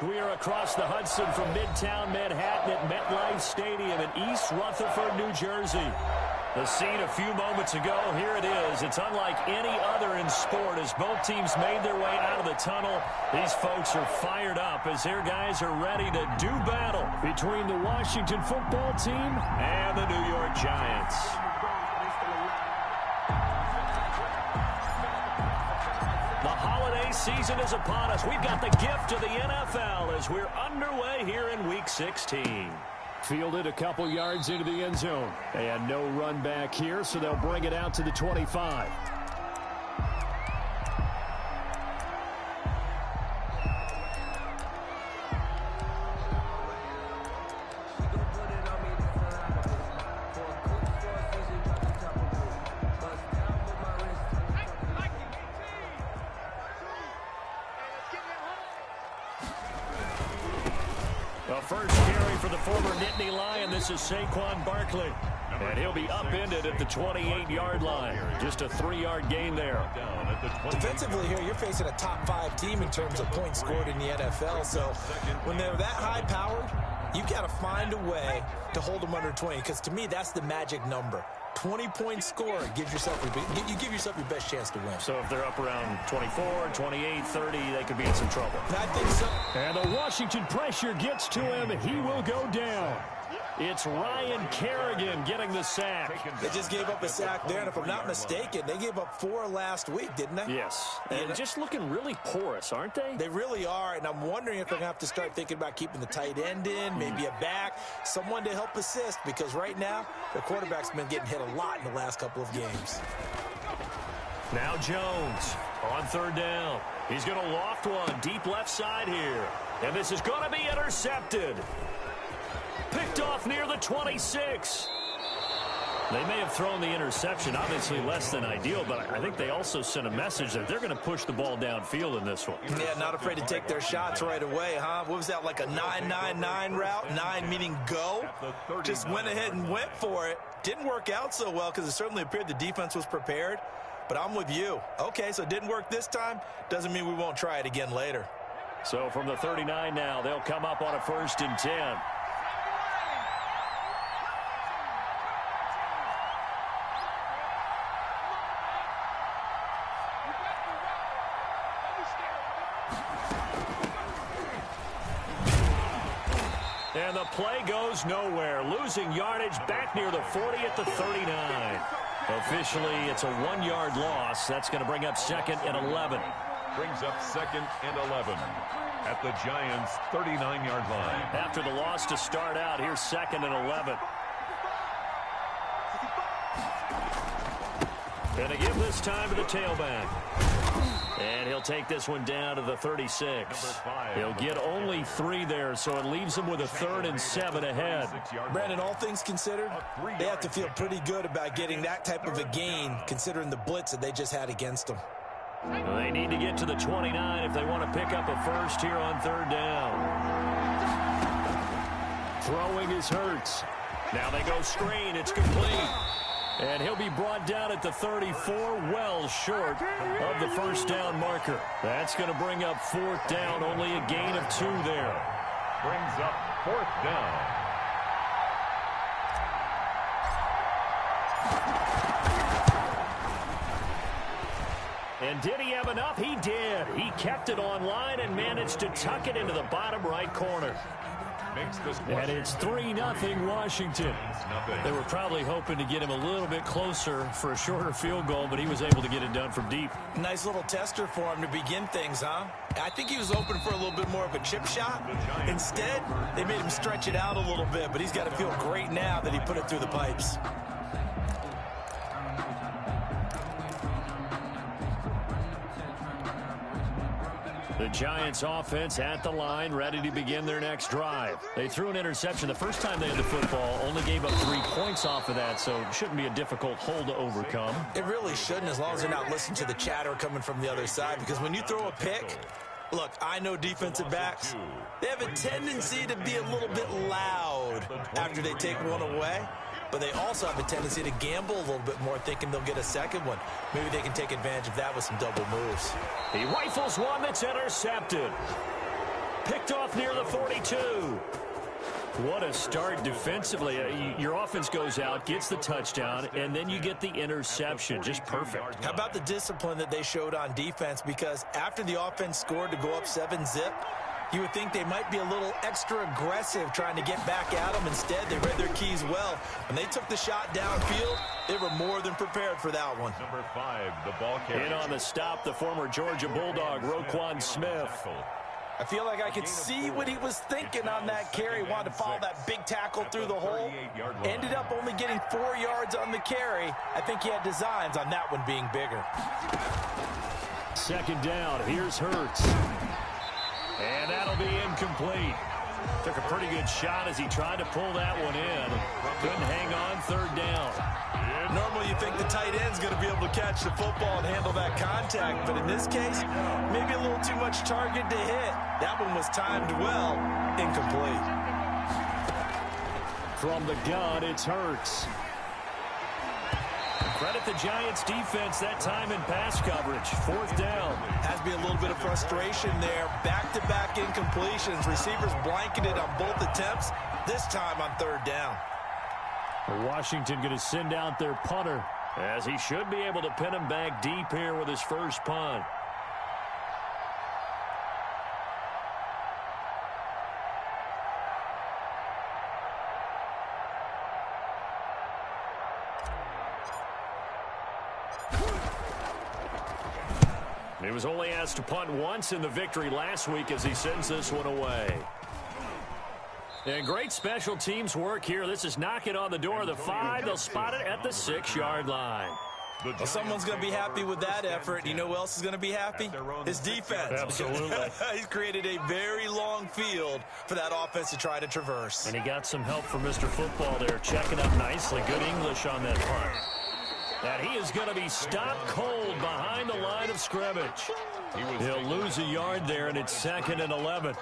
We are across the Hudson from Midtown Manhattan at MetLife Stadium in East Rutherford, New Jersey. The scene a few moments ago, here it is. It's unlike any other in sport as both teams made their way out of the tunnel. These folks are fired up as their guys are ready to do battle between the Washington football team and the New York Giants. The holiday season is upon us. We've got the gift of the NFL as we're underway here in Week 16. Fielded a couple yards into the end zone. And no run back here, so they'll bring it out to the 25. The first carry for the former Nittany Lion. This is Saquon Barkley. And he'll be upended at the 28-yard line. Just a 3-yard gain there. Defensively here, you're facing a top 5 team in terms of points scored in the NFL. So when they're that high-powered, you got to find a way to hold them under 20. Because to me, that's the magic number. 20-point score, you give yourself your best chance to win. So if they're up around 24, 28, 30, they could be in some trouble. I think so. And the Washington pressure gets to him. He will go down. It's Ryan Kerrigan getting the sack. They just gave up a sack there, and if I'm not mistaken, they gave up 4 last week, didn't they? Yes. And just looking really porous, aren't they? They really are, and I'm wondering if they're going to have to start thinking about keeping the tight end in, maybe a back, someone to help assist, because right now, their quarterback's been getting hit a lot in the last couple of games. Now Jones on 3rd down. He's going to loft one deep left side here. And this is going to be intercepted. Picked off near the 26. They may have thrown the interception, obviously less than ideal, but I think they also sent a message that they're going to push the ball downfield in this one. Yeah, not afraid to take their shots right away, huh? What was that, like a 9-9-9 route? 9 meaning go? Just went ahead and went for it. Didn't work out so well because it certainly appeared the defense was prepared, but I'm with you. Okay, so it didn't work this time. Doesn't mean we won't try it again later. So from the 39 now, they'll come up on a 1st and 10. And the play goes nowhere. Losing yardage back near the 40 at the 39. Officially, it's a 1-yard loss. That's going to bring up 2nd and 11. Brings up 2nd and 11 at the Giants' 39-yard line. After the loss to start out, here's 2nd and 11. Going to give this time to the tailback. And he'll take this one down to the 36. He'll get only 3 there, so it leaves him with a 3rd and 7 ahead. Brandon, all things considered, they have to feel pretty good about getting that type of a gain, considering the blitz that they just had against them. They need to get to the 29 if they want to pick up a first here on 3rd down. Throwing is Hurts. Now they go screen. It's complete. And he'll be brought down at the 34, well short of the 1st down marker. That's going to bring up 4th down, only a gain of 2 there. Brings up 4th down. And did he have enough? He did. He kept it online and managed to tuck it into the bottom right corner. And it's 3-0 Washington. They were probably hoping to get him a little bit closer for a shorter field goal, but he was able to get it done from deep. Nice little tester for him to begin things, huh? I think he was open for a little bit more of a chip shot. Instead, they made him stretch it out a little bit, but he's got to feel great now that he put it through the pipes. The Giants offense at the line, ready to begin their next drive. They threw an interception the first time they had the football, only gave up 3 points off of that, so it shouldn't be a difficult hole to overcome. It really shouldn't, as long as they're not listening to the chatter coming from the other side, because when you throw a pick, look, I know defensive backs, they have a tendency to be a little bit loud after they take one away. But they also have a tendency to gamble a little bit more, thinking they'll get a second one. Maybe they can take advantage of that with some double moves. He rifles one that's intercepted. Picked off near the 42. What a start defensively. Your offense goes out, gets the touchdown, and then you get the interception. Just perfect. How about the discipline that they showed on defense? Because after the offense scored to go up 7-zip, you would think they might be a little extra aggressive trying to get back at them. Instead, they read their keys well. When they took the shot downfield, they were more than prepared for that one. Number 5, the ball carrier. In on the stop, the former Georgia Bulldog, Roquan Smith. I feel like I could see what he was thinking on that carry. Wanted to follow that big tackle through the hole. Ended up only getting 4 yards on the carry. I think he had designs on that one being bigger. Second down. Here's Hurts. And that'll be incomplete. Took a pretty good shot as he tried to pull that one in. Couldn't hang on. Third down. Normally you think the tight end's going to be able to catch the football and handle that contact, but in this case, maybe a little too much target to hit. That one was timed well, incomplete. From the gun, it's Hurts. Credit the Giants defense that time in pass coverage. Fourth down. Has to be a little bit of frustration there. Back-to-back incompletions. Receivers blanketed on both attempts, this time on third down. Washington going to send out their punter, as he should be able to pin him back deep here with his first punt. He was only asked to punt once in the victory last week as he sends this one away. And great special teams work here. This is knocking on the door of the 5. They'll spot it at the 6-yard line. Well, someone's going to be happy with that effort. You know who else is going to be happy? His defense. Absolutely. He's created a very long field for that offense to try to traverse. And he got some help from Mr. Football there, checking up nicely. Good English on that punt. And he is going to be stopped cold behind the line of scrimmage. He'll lose a yard there, and it's 2nd and 11.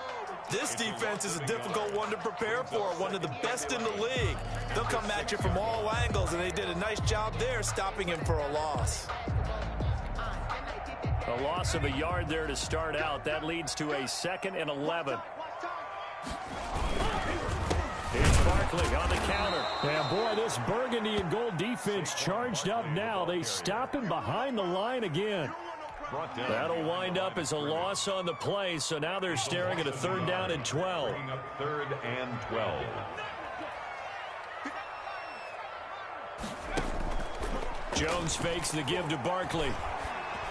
This defense is a difficult one to prepare for, one of the best in the league. They'll come at you from all angles, and they did a nice job there stopping him for a loss. A loss of a yard there to start out. That leads to a 2nd and 11. Here's Barkley on the counter. And boy, this burgundy and gold defense charged up now. They stop him behind the line again. That'll wind up as a loss on the play, so now they're staring at a 3rd down and 12. 3rd and 12. Jones fakes the give to Barkley.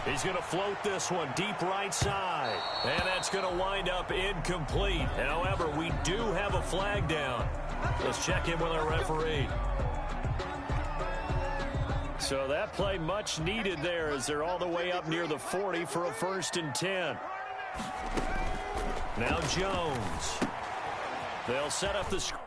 He's going to float this one deep right side. And that's going to wind up incomplete. However, we do have a flag down. Let's check in with our referee. So that play much needed there as they're all the way up near the 40 for a 1st and 10. Now Jones. They'll set up the screen.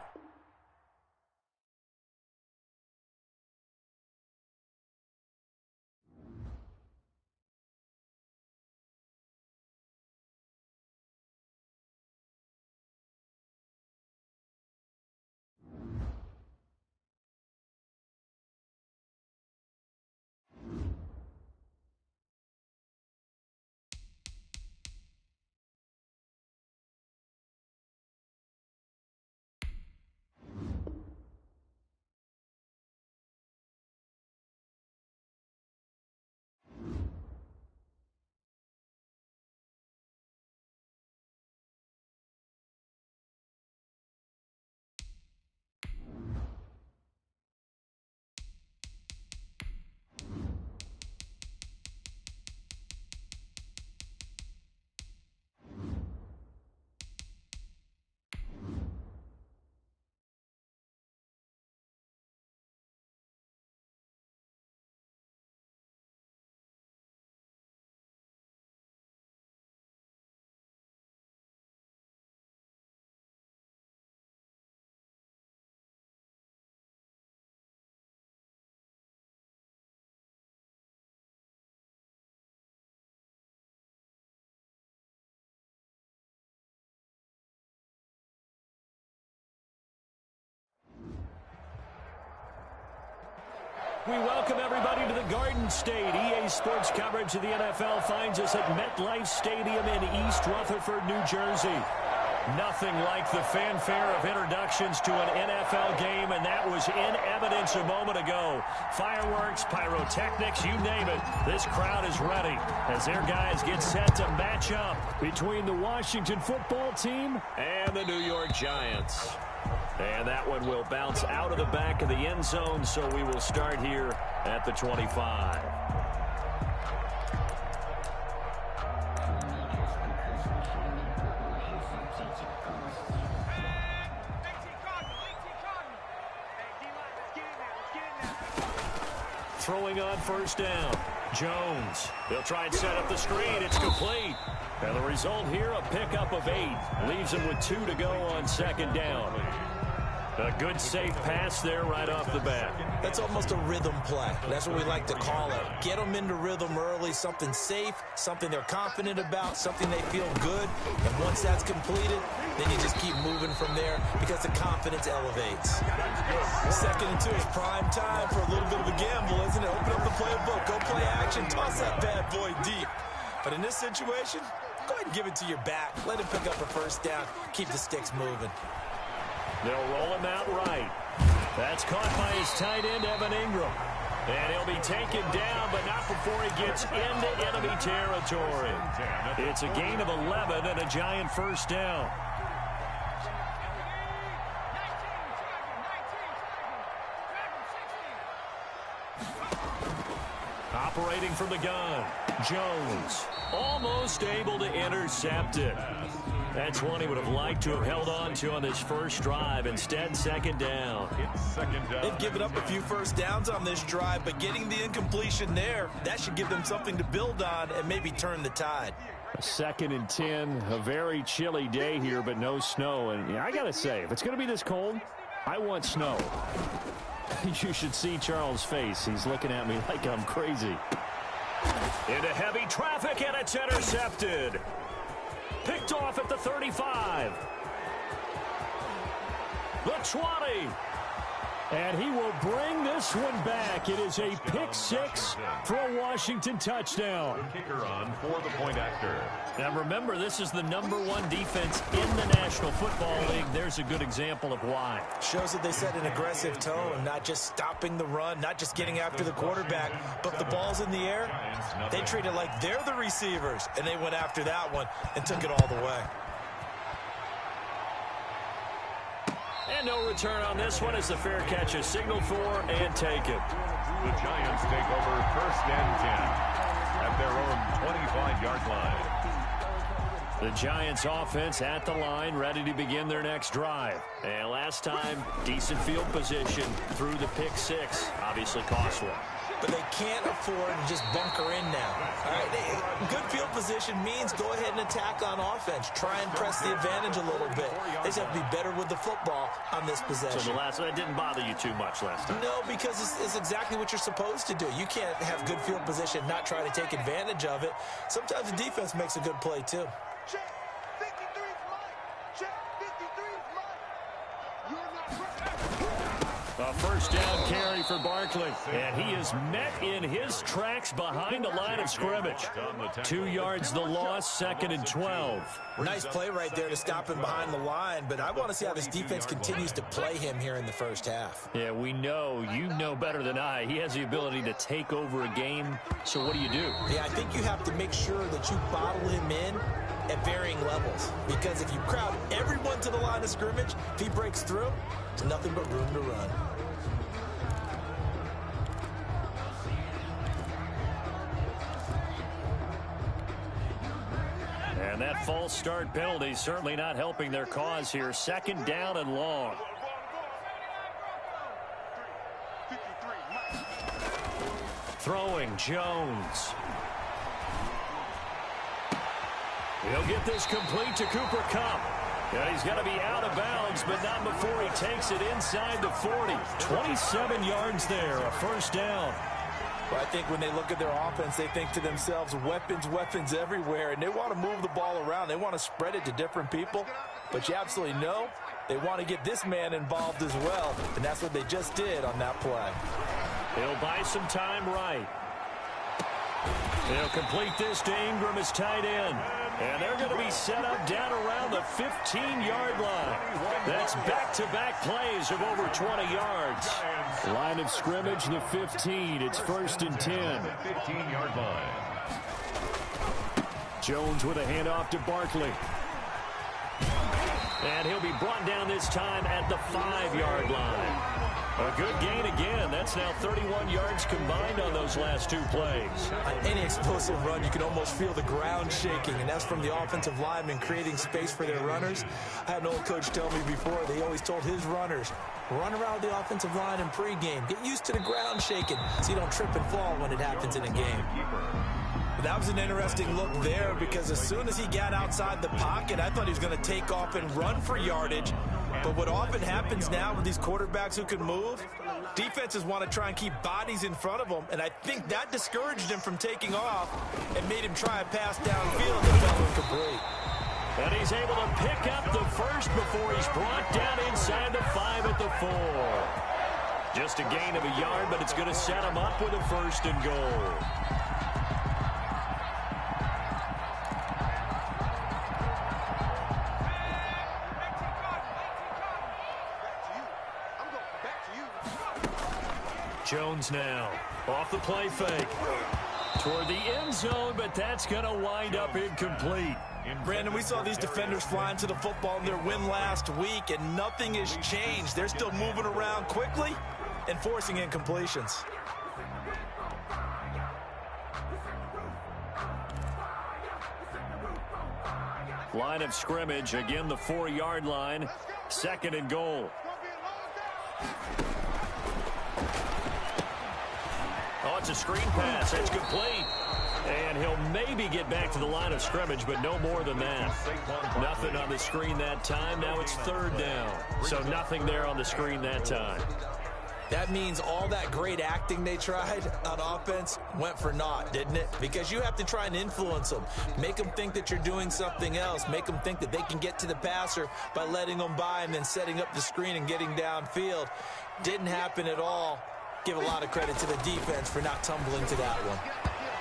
We welcome everybody to the Garden State. EA Sports coverage of the NFL finds us at MetLife Stadium in East Rutherford, New Jersey. Nothing like the fanfare of introductions to an NFL game, and that was in evidence a moment ago. Fireworks, pyrotechnics, you name it. This crowd is ready as their guys get set to match up between the Washington football team and the New York Giants. And that one will bounce out of the back of the end zone, so we will start here at the 25. Throwing on first down. Jones. They'll try and set up the screen. It's complete. And the result here, a pickup of 8. Leaves them with 2 to go on second down. A good, safe pass there right off the bat. That's almost a rhythm play. That's what we like to call it. Get them into rhythm early, something safe, something they're confident about, something they feel good. And once that's completed, then you just keep moving from there because the confidence elevates. 2nd and 2 is prime time for a little bit of a gamble, isn't it? Open up the playbook, go play action, toss that bad boy deep. But in this situation, go ahead and give it to your back. Let him pick up a first down. Keep the sticks moving. They'll roll him out right. That's caught by his tight end, Evan Ingram. And he'll be taken down, but not before he gets into enemy territory. It's a gain of 11 and a Giant first down. Operating from the gun, Jones almost able to intercept it. That's one he would have liked to have held on to on this first drive. Instead, second down. They've given up a few first downs on this drive, but getting the incompletion there, that should give them something to build on and maybe turn the tide. 2nd and 10, a very chilly day here, but no snow. And I got to say, if it's going to be this cold, I want snow. You should see Charles' face. He's looking at me like I'm crazy. Into heavy traffic, and it's intercepted. Picked off at the 35. The 20. And he will bring this one back. It is a pick 6 for a Washington touchdown. Kicker on for the point after. Now remember, this is the #1 defense in the National Football League. There's a good example of why. Shows that they set an aggressive tone, not just stopping the run, not just getting after the quarterback, but the ball's in the air. They treat it like they're the receivers, and they went after that one and took it all the way. And no return on this one as the fair catch is signaled for and taken. The Giants take over 1st and 10 at their own 25-yard line. The Giants offense at the line, ready to begin their next drive. And last time, decent field position through the pick 6. Obviously cost one. But they can't afford to just bunker in now. All right, good field position means go ahead and attack on offense. Try and press the advantage a little bit. They just have to be better with the football on this possession. So the last one didn't bother you too much last time? No, because it's exactly what you're supposed to do. You can't have good field position, not try to take advantage of it. Sometimes the defense makes a good play, too. Check 53 is mine. Check 53 is mine. You're not. A first down carry for Barkley. And he is met in his tracks behind the line of scrimmage. 2 yards the loss, 2nd and 12. Nice play right there to stop him behind the line, but I want to see how this defense continues to play him here in the first half. Yeah, we know, you know better than I, he has the ability to take over a game. So what do you do? Yeah, I think you have to make sure that you bottle him in at varying levels, because if you crowd everyone to the line of scrimmage, if he breaks through, there's nothing but room to run. And that false start penalty certainly not helping their cause here. 2nd down and long. Throwing, Jones. He'll get this complete to Cooper Kupp. And he's got to be out of bounds, but not before he takes it inside the 40. 27 yards there, a first down. Well, I think when they look at their offense, they think to themselves, weapons, weapons everywhere, and they want to move the ball around. They want to spread it to different people, but you absolutely know they want to get this man involved as well, and that's what they just did on that play. He'll buy some time right. He'll complete this to Ingram as tight end. And they're going to be he's set up down around the 15-yard line. That's back-to-back plays of over 20 yards. Line of scrimmage, the 15. It's 1st and 10. 15-yard line. Jones with a handoff to Barkley. And he'll be brought down this time at the 5-yard line. A good gain again. That's now 31 yards combined on those last 2 plays. On any explosive run, you can almost feel the ground shaking, and that's from the offensive linemen creating space for their runners. I had an old coach tell me before, they always told his runners, run around the offensive line in pregame. Get used to the ground shaking so you don't trip and fall when it happens in a game. That was an interesting look there because as soon as he got outside the pocket, I thought he was going to take off and run for yardage. But what often happens now with these quarterbacks who can move, defenses want to try and keep bodies in front of them, and I think that discouraged him from taking off and made him try a pass downfield that fell incomplete. And he's able to pick up the first before he's brought down inside the 5 at the 4. Just a gain of a yard, but it's going to set him up with a 1st and goal. Jones now off the play fake toward the end zone, but that's going to wind up incomplete. Brandon, we saw these defenders flying to the football in their win last week, and nothing has changed. They're still moving around quickly and forcing incompletions. Line of scrimmage, again the 4-yard line, 2nd and goal. Oh, it's a screen pass. That's complete. And he'll maybe get back to the line of scrimmage, but no more than that. Nothing on the screen that time. Now it's 3rd down. So nothing there on the screen that time. That means all that great acting they tried on offense went for naught, didn't it? Because you have to try and influence them. Make them think that you're doing something else. Make them think that they can get to the passer by letting them by and then setting up the screen and getting downfield. Didn't happen at all. Give a lot of credit to the defense for not tumbling to that one.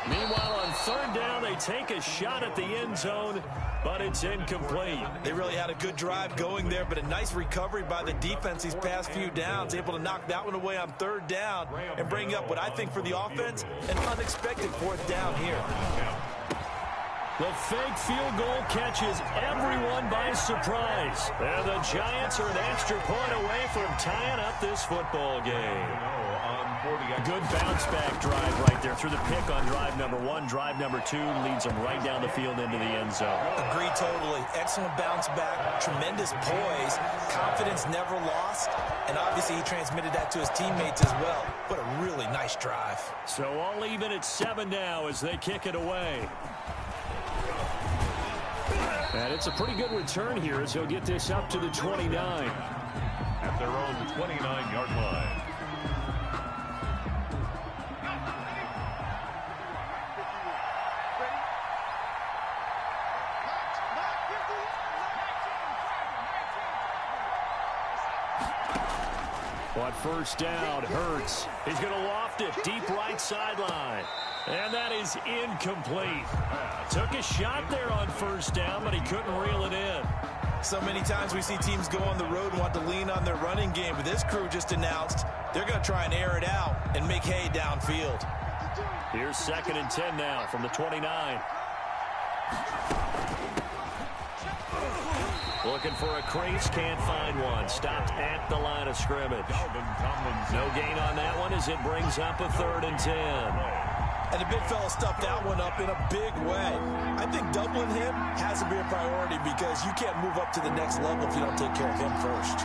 Meanwhile, on 3rd down, they take a shot at the end zone, but it's incomplete. They really had a good drive going there, but a nice recovery by the defense these past few downs, able to knock that one away on 3rd down and bring up what I think for the offense, an unexpected 4th down here. The fake field goal catches everyone by surprise. And the Giants are an extra point away from tying up this football game. A good bounce-back drive right there through the pick on drive number 1. Drive number 2 leads them right down the field into the end zone. Agree totally. Excellent bounce-back, tremendous poise, confidence never lost, and obviously he transmitted that to his teammates as well. What a really nice drive. So all even at 7 now as they kick it away. And it's a pretty good return here as he'll get this up to the 29. At their own 29-yard line. On 1st down, Hurts. He's going to loft it deep right sideline. And that is incomplete. Took a shot there on 1st down, but he couldn't reel it in. So many times we see teams go on the road and want to lean on their running game, but this crew just announced they're going to try and air it out and make hay downfield. Here's 2nd and 10 now from the 29. Looking for a crease, can't find one. Stopped at the line of scrimmage. No gain on that one as it brings up a 3rd and 10. And the big fella stuffed that one up in a big way. I think doubling him has to be a priority because you can't move up to the next level if you don't take care of him first.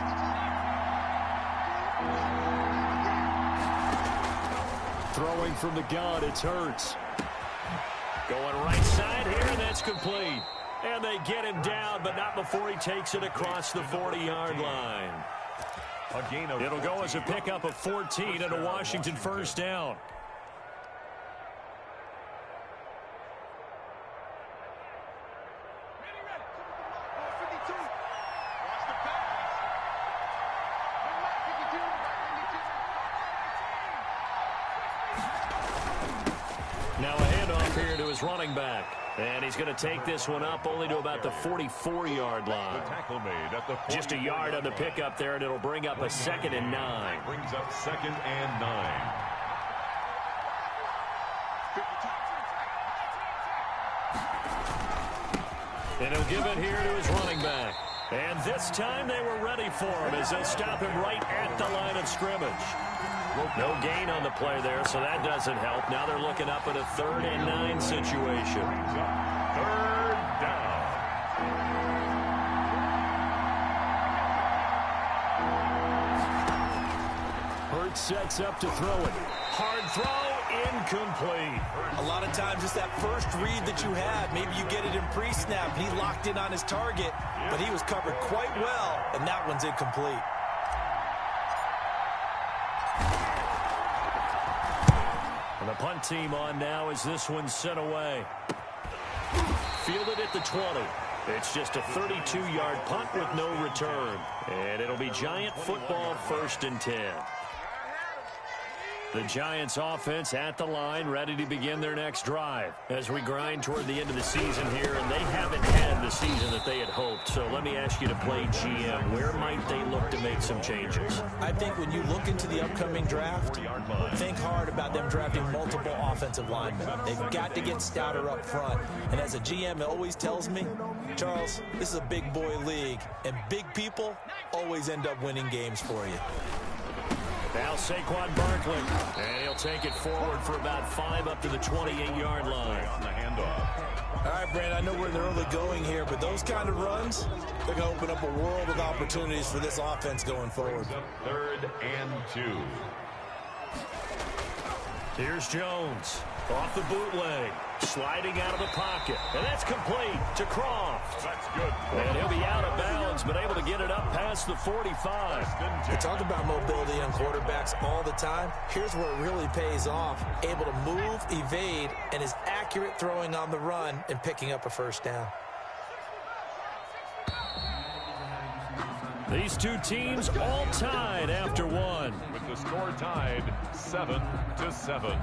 Throwing from the gun, it's Hurts. Going right side here, and that's complete. And they get him down, but not before he takes it across the 40-yard line. It'll go as a pickup of 14 and a Washington 1st down. Now a handoff here to his running back. And he's going to take this one up only to about the 44-yard line. The tackle made at the Just a yard on the pickup there, and it'll bring up a 2nd and 9. Brings up 2nd and 9. And he'll give it here to his running back. And this time they were ready for him as they'll stop him right at the line of scrimmage. No gain on the play there, so that doesn't help. Now they're looking up at a 3rd and 9 situation. 3rd down. Hurts sets up to throw it. Hard throw, incomplete. A lot of times it's that first read that you have. Maybe you get it in pre-snap, and he locked in on his target, but he was covered quite well, and that one's incomplete. And the punt team on now as this one's sent away. Fielded at the 20. It's just a 32-yard punt with no return. And it'll be Giant football 1st and 10. The Giants offense at the line, ready to begin their next drive as we grind toward the end of the season here, and they haven't had the season that they had hoped. So let me ask you to play GM. Where might they look to make some changes? I think when you look into the upcoming draft, think hard about them drafting multiple offensive linemen. They've got to get stouter up front. And as a GM, it always tells me, Charles, this is a big boy league, and big people always end up winning games for you. Now Saquon Barkley, and he'll take it forward for about 5 up to the 28-yard line. On the handoff. All right, Brandon, I know we're in the early going here, but those kind of runs, they're going to open up a world of opportunities for this offense going forward. 3rd and 2. Here's Jones off the bootleg, sliding out of the pocket, and that's complete to Croft. That's good. And he'll be out of bounds, but able to get it up past the 45. We talk about mobility on quarterbacks all the time. Here's where it really pays off. Able to move, evade, and is accurate throwing on the run and picking up a 1st down. These two teams all tied after one. With the score tied 7-7.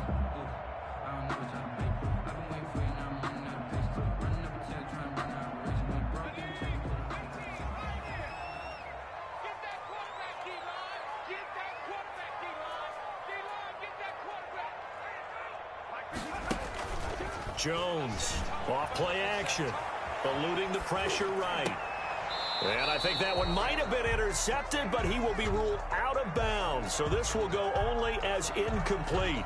Jones, off play action, eluding the pressure right. And I think that one might have been intercepted, but he will be ruled out of bounds. So this will go only as incomplete.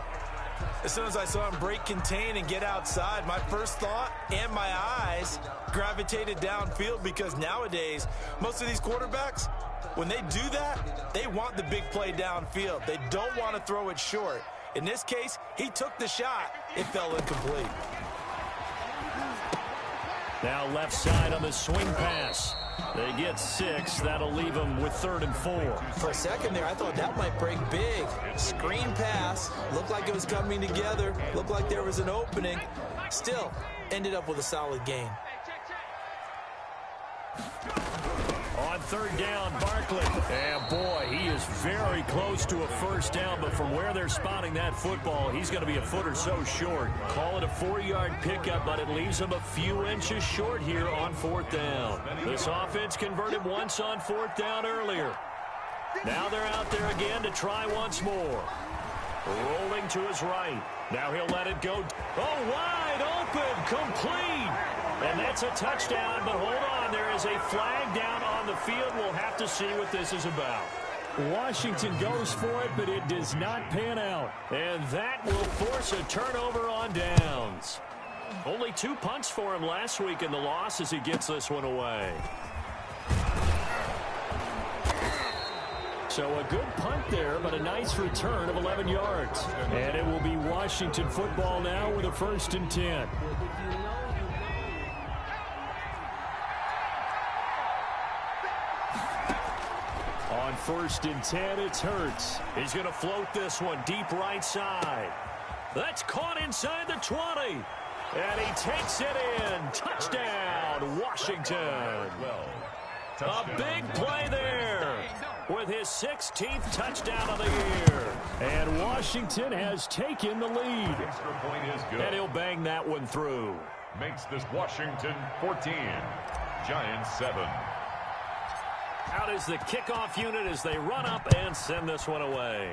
As soon as I saw him break contain and get outside, my first thought and my eyes gravitated downfield, because nowadays, most of these quarterbacks, when they do that, they want the big play downfield. They don't want to throw it short. In this case, he took the shot. It fell incomplete. Now left side on the swing pass. They get 6. That'll leave them with 3rd and 4. For a second there, I thought that might break big. Screen pass. Looked like it was coming together. Looked like there was an opening. Still, ended up with a solid gain. On 3rd down, Barkley. And boy, he is very close to a 1st down, but from where they're spotting that football, he's going to be a foot or so short. Call it a 4-yard pickup, but it leaves him a few inches short here on 4th down. This offense converted once on 4th down earlier. Now they're out there again to try once more. Rolling to his right. Now he'll let it go. Oh, wide open, complete. And that's a touchdown, but hold on. There is a flag down on the field. We'll have to see what this is about. Washington goes for it, but it does not pan out. And that will force a turnover on downs. Only 2 punts for him last week in the loss as he gets this one away. So a good punt there, but a nice return of 11 yards. And it will be Washington football now with a 1st and 10. On 1st and 10, it's Hurts. He's going to float this one deep right side. That's caught inside the 20. And he takes it in. Touchdown, Washington. A big play there with his 16th touchdown of the year. And Washington has taken the lead. Extra point is good. And he'll bang that one through. makes this Washington 14, Giants 7. Out is the kickoff unit as they run up and send this one away.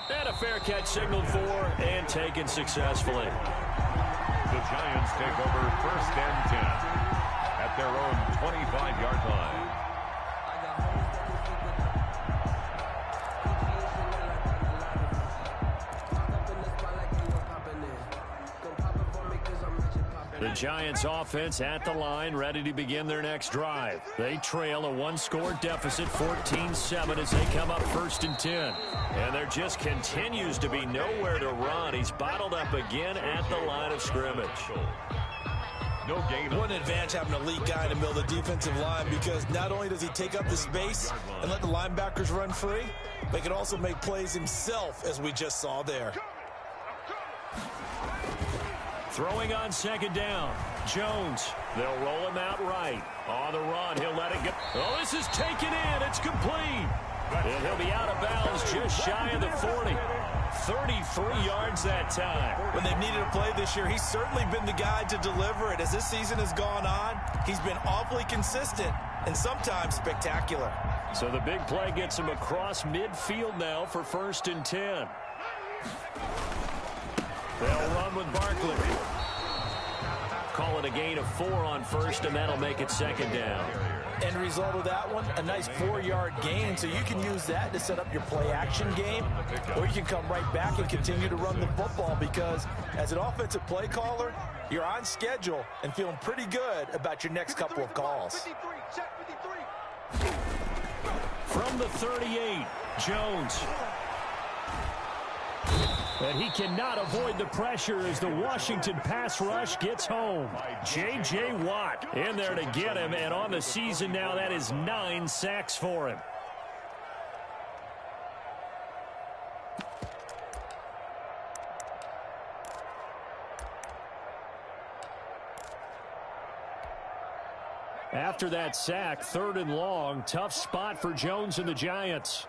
And a fair catch signaled for and taken successfully. The Giants take over 1st and 10 at their own 25-yard line. The Giants offense at the line, ready to begin their next drive. They trail a one-score deficit, 14-7, as they come up 1st and 10. And there just continues to be nowhere to run. He's bottled up again at the line of scrimmage. No gain. What an advantage having an elite guy in the middle of the defensive line, because not only does he take up the space and let the linebackers run free, but he can also make plays himself, as we just saw there. Throwing on 2nd down. Jones. They'll roll him out right. On the run, he'll let it go. Oh, this is taken in. It's complete. And he'll be out of bounds just shy of the 40. 33 yards that time. When they've needed a play this year, he's certainly been the guy to deliver it. As this season has gone on, he's been awfully consistent and sometimes spectacular. So the big play gets him across midfield now for 1st and 10. They'll run with Barkley. Call it a gain of 4 on 1st, and that'll make it 2nd down. End result of that one, a nice 4-yard gain, so you can use that to set up your play-action game, or you can come right back and continue to run the football, because as an offensive play caller, you're on schedule and feeling pretty good about your next couple of calls. From the 38, Jones. And he cannot avoid the pressure as the Washington pass rush gets home. J.J. Watt in there to get him, and on the season now, that is 9 sacks for him. After that sack, 3rd and long, tough spot for Jones and the Giants.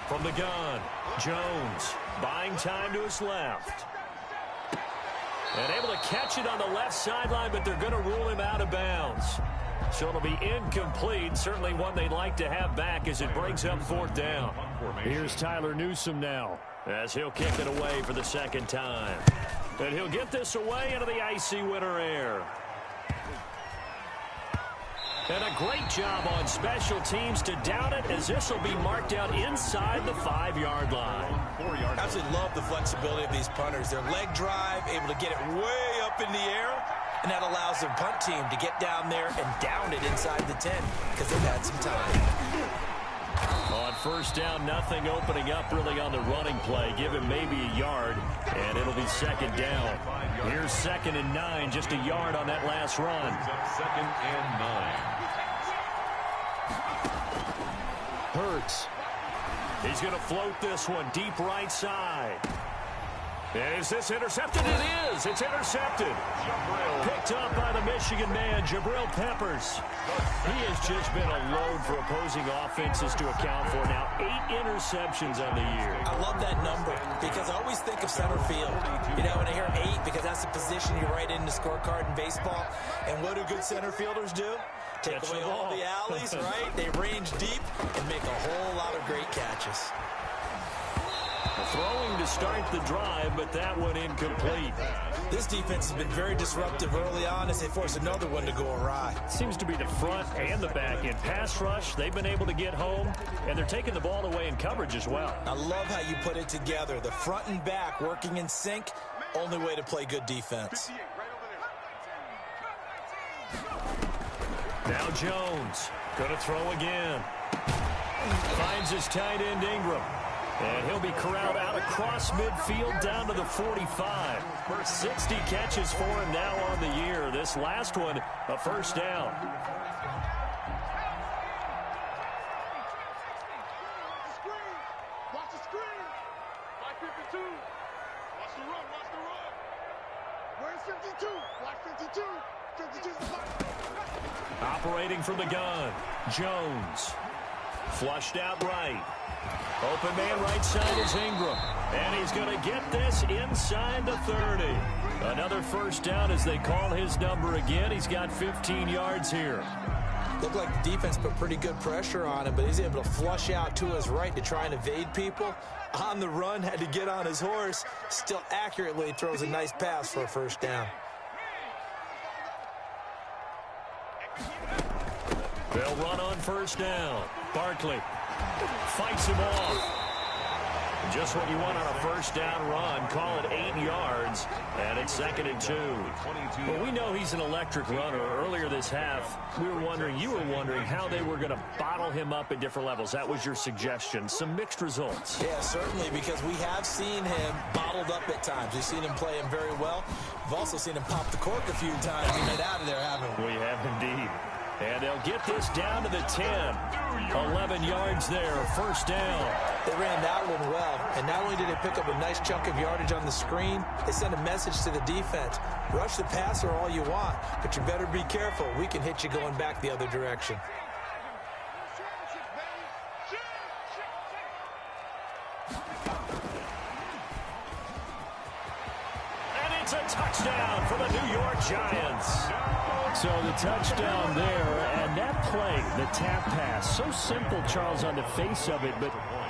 From the gun, Jones buying time to his left. And able to catch it on the left sideline, but they're going to rule him out of bounds. So it'll be incomplete. Certainly one they'd like to have back as it brings up 4th down. Here's Tyler Newsome now as he'll kick it away for the 2nd time. And he'll get this away into the icy winter air. And a great job on special teams to down it, as this will be marked out inside the 5-yard line. I absolutely love the flexibility of these punters. Their leg drive, able to get it way up in the air, and that allows their punt team to get down there and down it inside the 10 because they've had some time. On 1st down, nothing opening up really on the running play. Give him maybe a yard, and it'll be 2nd down. Here's 2nd and 9, just a yard on that last run. 2nd and 9. Hurts. He's going to float this one deep right side. Is this intercepted? It is. It's intercepted. Picked up by the Michigan man, Jabril Peppers. He has just been a load for opposing offenses to account for. Now 8 interceptions on the year. I love that number because I always think of center field. You know, when I hear 8, because that's the position you write in the scorecard in baseball. And what do good center fielders do? Take away all the alleys, right? They range deep and make a whole lot of great catches. Throwing to start the drive, but that one incomplete. This defense has been very disruptive early on as they force another one to go awry. Seems to be the front and the back end. Pass rush, they've been able to get home, and they're taking the ball away in coverage as well. I love how you put it together. The front and back working in sync, only way to play good defense. Now Jones, going to throw again. Finds his tight end Ingram. And he'll be corralled out across midfield down to the 45. 60 catches for him now on the year. This last one, a 1st down. Watch the screen. 552. Watch the run. Watch the run. Where's 52? Watch 52. 52's the mark. Operating from the gun, Jones. Flushed out right. Open man right side is Ingram. And he's going to get this inside the 30. Another first down as they call his number again. He's got 15 yards here. Looked like the defense put pretty good pressure on him, but he's able to flush out to his right to try and evade people. On the run, had to get on his horse. Still accurately throws a nice pass for a first down. They'll run on first down. Barkley fights him off. Just what you want on a first down run. Call it 8 yards, and it's 2nd and 2. Well, we know he's an electric runner. Earlier this half, you were wondering how they were going to bottle him up at different levels. That was your suggestion. Some mixed results. Yeah, certainly, because we have seen him bottled up at times. We've seen him play him very well. We've also seen him pop the cork a few times and get out of there, haven't we? We have indeed. And they'll get this down to the 10. 11 yards there, first down. They ran that one well, and not only did they pick up a nice chunk of yardage on the screen, they sent a message to the defense. Rush the passer all you want, but you better be careful. We can hit you going back the other direction. And it's a touchdown for the New York Giants. So the touchdown there, and that play, the tap pass, so simple, Charles, on the face of it, but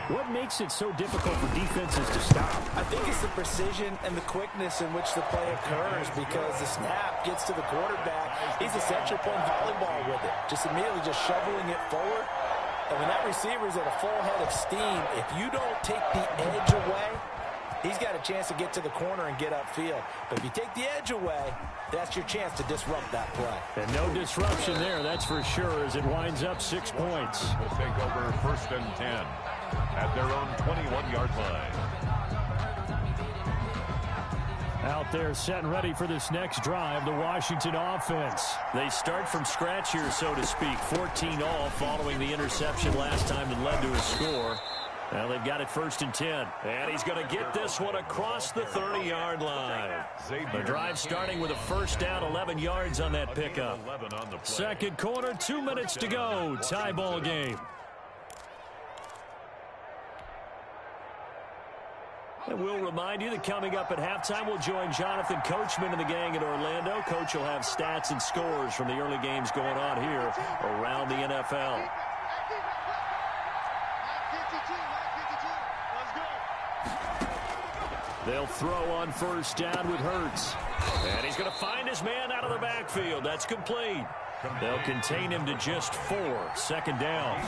what makes it so difficult for defenses to stop? I think it's the precision and the quickness in which the play occurs, because the snap gets to the quarterback. He's essentially playing volleyball with it, just immediately just shoveling it forward. And when that receiver's at a full head of steam, if you don't take the edge away, he's got a chance to get to the corner and get upfield. But if you take the edge away, that's your chance to disrupt that play. And no disruption there, that's for sure, as it winds up 6 points. Will take over 1st and 10 at their own 21-yard line. Out there set and ready for this next drive, the Washington offense. They start from scratch here, so to speak. 14 all following the interception last time that led to a score. Well, they've got it 1st and 10. And he's going to get this one across the 30-yard line. The drive starting with a first down, 11 yards on that pickup. Second quarter, 2 minutes to go. Tie ball game. And we'll remind you that coming up at halftime, we'll join Jonathan Coachman and the gang in Orlando. Coach will have stats and scores from the early games going on here around the NFL. They'll throw on first down with Hurts. And he's going to find his man out of the backfield. That's complete. They'll contain him to just 4. 2nd down.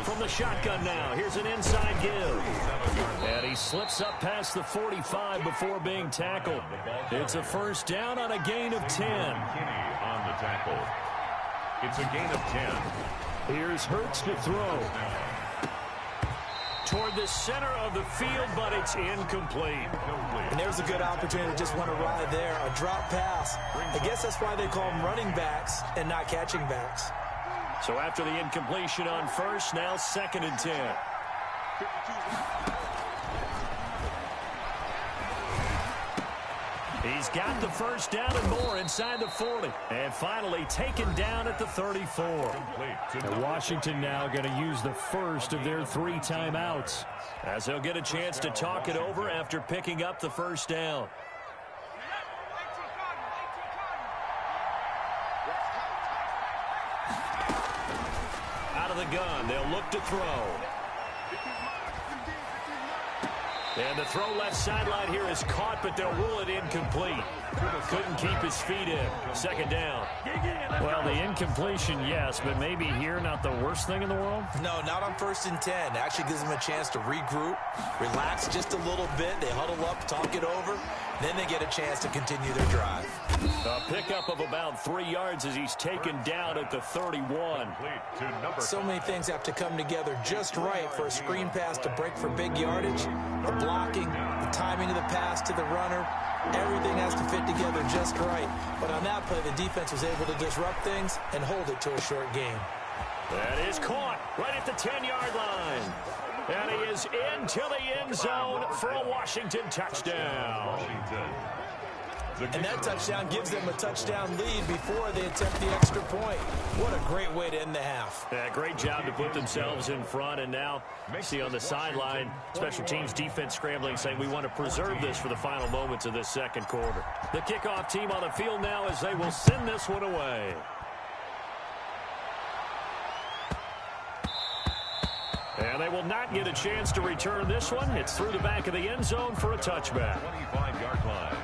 From the shotgun now. Here's an inside give. And he slips up past the 45 before being tackled. It's a first down on a gain of 10. On the tackle. It's a gain of 10. Here's Hurts to throw. Toward the center of the field, but it's incomplete. And there's a good opportunity to just want to ride there. A drop pass. I guess that's why they call them running backs and not catching backs. So after the incompletion on first, now 2nd and 10. He's got the first down and more inside the 40. And finally taken down at the 34. And Washington now going to use the first of their 3 timeouts, as they'll get a chance to talk it over after picking up the first down. Out of the gun, they'll look to throw. And the throw left sideline here is caught, but they'll rule it incomplete. Couldn't keep his feet in. 2nd down. Well, the incompletion, yes, but maybe here not the worst thing in the world? No, not on 1st and 10. Actually gives them a chance to regroup, relax just a little bit. They huddle up, talk it over. Then they get a chance to continue their drive. A pickup of about 3 yards as he's taken down at the 31. So many things have to come together just right for a screen pass to break for big yardage. The blocking, the timing of the pass to the runner, everything has to fit together just right. But on that play, the defense was able to disrupt things and hold it to a short game. That is caught right at the 10-yard line. And he is into the end zone for a Washington touchdown. And that touchdown gives them a touchdown lead before they attempt the extra point. What a great way to end the half. Yeah, great job to put themselves in front. And now, see on the sideline, special teams defense scrambling, saying we want to preserve this for the final moments of this second quarter. The kickoff team on the field now as they will send this one away. And they will not get a chance to return this one. It's through the back of the end zone for a touchback. 25-yard line.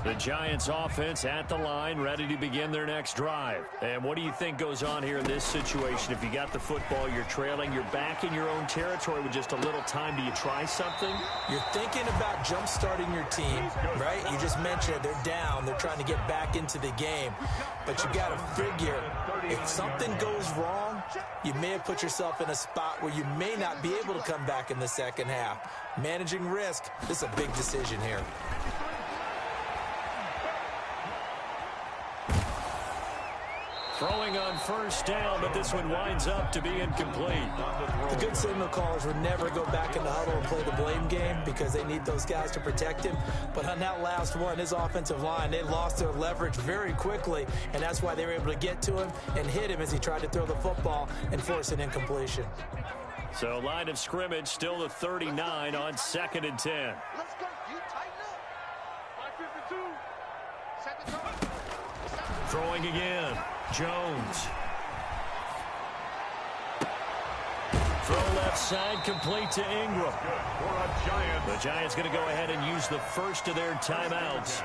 The Giants offense at the line, ready to begin their next drive. And what do you think goes on here in this situation? If you got the football, you're trailing, you're back in your own territory with just a little time. Do you try something? You're thinking about jump-starting your team, right? You just mentioned they're down. They're trying to get back into the game. But you got to figure, if something goes wrong, you may have put yourself in a spot where you may not be able to come back in the second half. Managing risk, this is a big decision here. Throwing on first down, but this one winds up to be incomplete. The good signal callers would never go back in the huddle and play the blame game because they need those guys to protect him. But on that last one, his offensive line, they lost their leverage very quickly, and that's why they were able to get to him and hit him as he tried to throw the football and force an incompletion. So line of scrimmage still the 39 on 2nd and 10. Let's go. You tighten up. 552. Set the tone. Throwing again. Jones. Throw left side, complete to Ingram. The Giants going to go ahead and use the first of their timeouts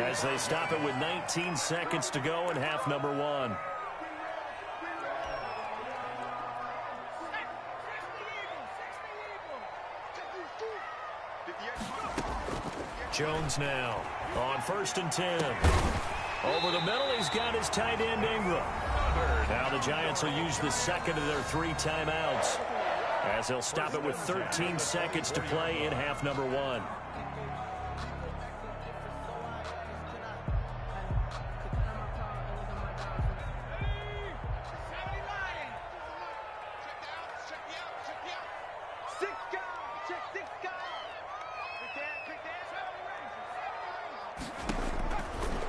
as they stop it with 19 seconds to go in half number 1. Jones now on 1st and 10. Over the middle, he's got his tight end, Ingram. Now the Giants will use the second of their 3 timeouts as they'll stop it with 13 seconds to play in half number 1.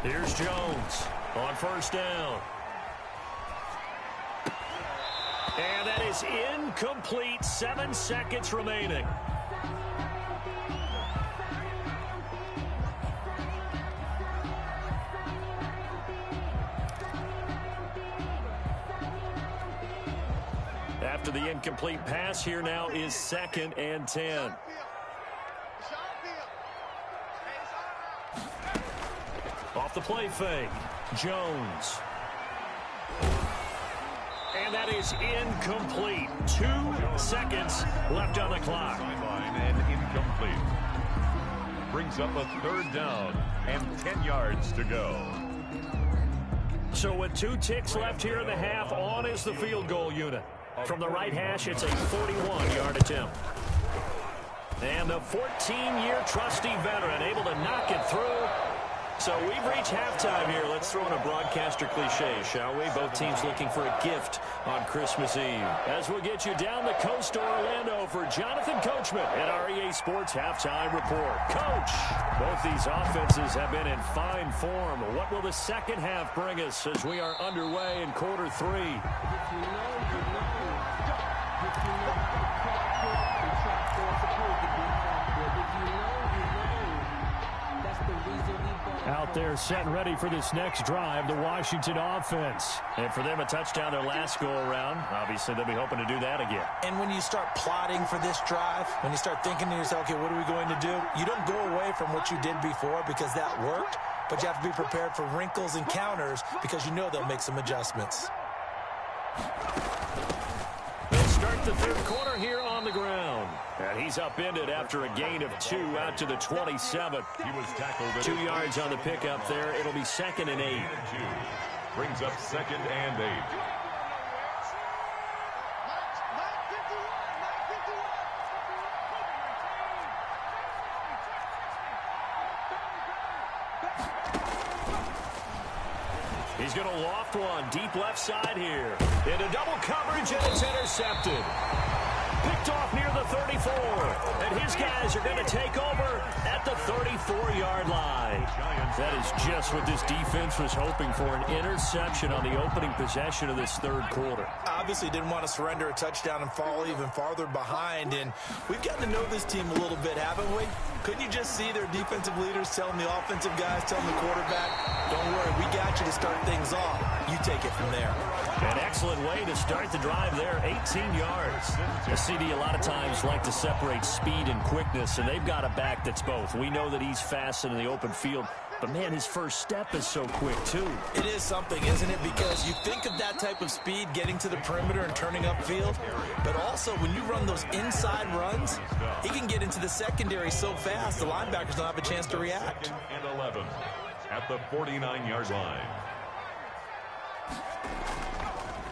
Here's Jones on first down. And that is incomplete. 7 seconds remaining. After the incomplete pass, here now is 2nd and 10. Off the play fake, Jones. And that is incomplete. 2 seconds left on the clock. Sideline and incomplete. Brings up a 3rd down and 10 yards to go. So with 2 ticks left here in the half, on is the field goal unit. From the right hash, it's a 41-yard attempt. And the 14-year trusty veteran able to knock it through. So we've reached halftime here. Let's throw in a broadcaster cliche, shall we? Both teams looking for a gift on Christmas Eve. As we'll get you down the coast to Orlando for Jonathan Coachman at our EA Sports Halftime Report. Coach, both these offenses have been in fine form. What will the second half bring us as we are underway in quarter 3? Out there set and ready for this next drive, the Washington offense. And for them, a touchdown their last go-around. Obviously, they'll be hoping to do that again. And when you start plotting for this drive, when you start thinking to yourself, okay, what are we going to do? You don't go away from what you did before because that worked, but you have to be prepared for wrinkles and counters because you know they'll make some adjustments. They'll start the third quarter here on the ground. And he's upended after a gain of 2 out to the 27. He was tackled 2 yards on the pickup there. It'll be 2nd and 8. Brings up 2nd and 8. He's going to loft one deep left side here. Into double coverage, and it's intercepted. Picked off near the 34. And his guys are going to take over at the 34-yard line. That is just what this defense was hoping for, an interception on the opening possession of this third quarter. Obviously didn't want to surrender a touchdown and fall even farther behind. And we've gotten to know this team a little bit, haven't we? Couldn't you just see their defensive leaders telling the offensive guys, telling the quarterback, don't worry, we got you to start things off. You take it from there. An excellent way to start the drive there, 18 yards. The CD a lot of times like to separate speed and quickness, and they've got a back that's both. We know that he's fast in the open field, but, man, his first step is so quick, too. It is something, isn't it? Because you think of that type of speed getting to the perimeter and turning upfield, but also when you run those inside runs, he can get into the secondary so fast the linebackers don't have a chance to react. And 11 at the 49-yard line.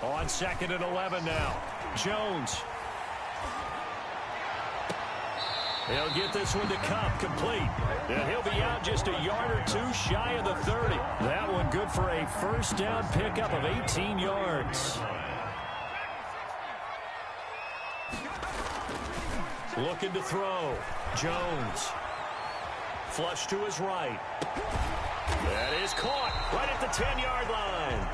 On 2nd and 11 now. Jones. He'll get this one to Cup, complete. And he'll be out just a yard or two shy of the 30. That one good for a first down pickup of 18 yards. Looking to throw. Jones. Flush to his right. That is caught right at the 10-yard line.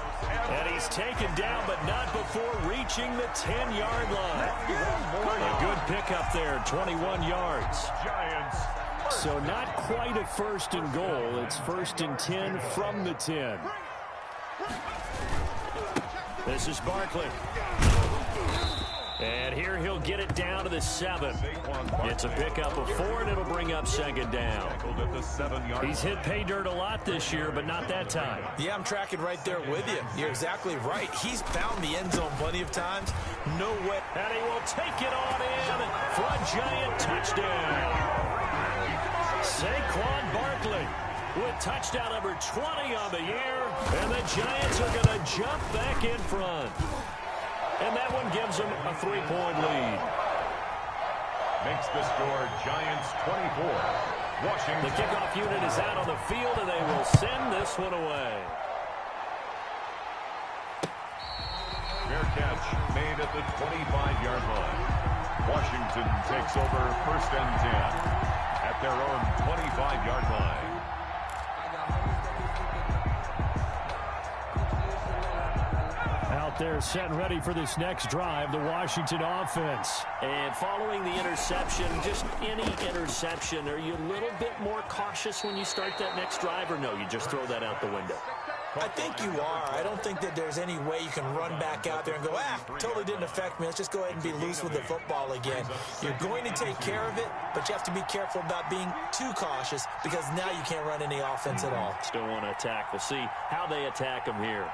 And he's taken down, but not before reaching the 10-yard line. A good pickup there, 21 yards. Giants. So not quite a first and goal. It's 1st and 10 from the 10. This is Barkley. And here he'll get it down to the 7. It's a pickup of 4, and it'll bring up 2nd down. He's hit pay dirt a lot this year, but not that time. Yeah, I'm tracking right there with you. You're exactly right. He's found the end zone plenty of times. No way. And he will take it on in for a Giant touchdown. Saquon Barkley with touchdown number 20 on the year. And the Giants are going to jump back in front. And that one gives them a 3-point lead. Makes the score Giants 24. Washington. The kickoff unit is out on the field, and they will send this one away. Fair catch made at the 25-yard line. Washington takes over 1st and 10 at their own 25-yard line. Out there set and ready for this next drive, the Washington offense. And following the interception, just any interception, are you a little bit more cautious when you start that next drive, or no, you just throw that out the window? I think you are. I don't think that there's any way you can run back out there and go, totally didn't affect me. Let's just go ahead and be loose with the football again. You're going to take care of it, but you have to be careful about being too cautious because now you can't run any offense at all. Still want to attack. We'll see how they attack them here.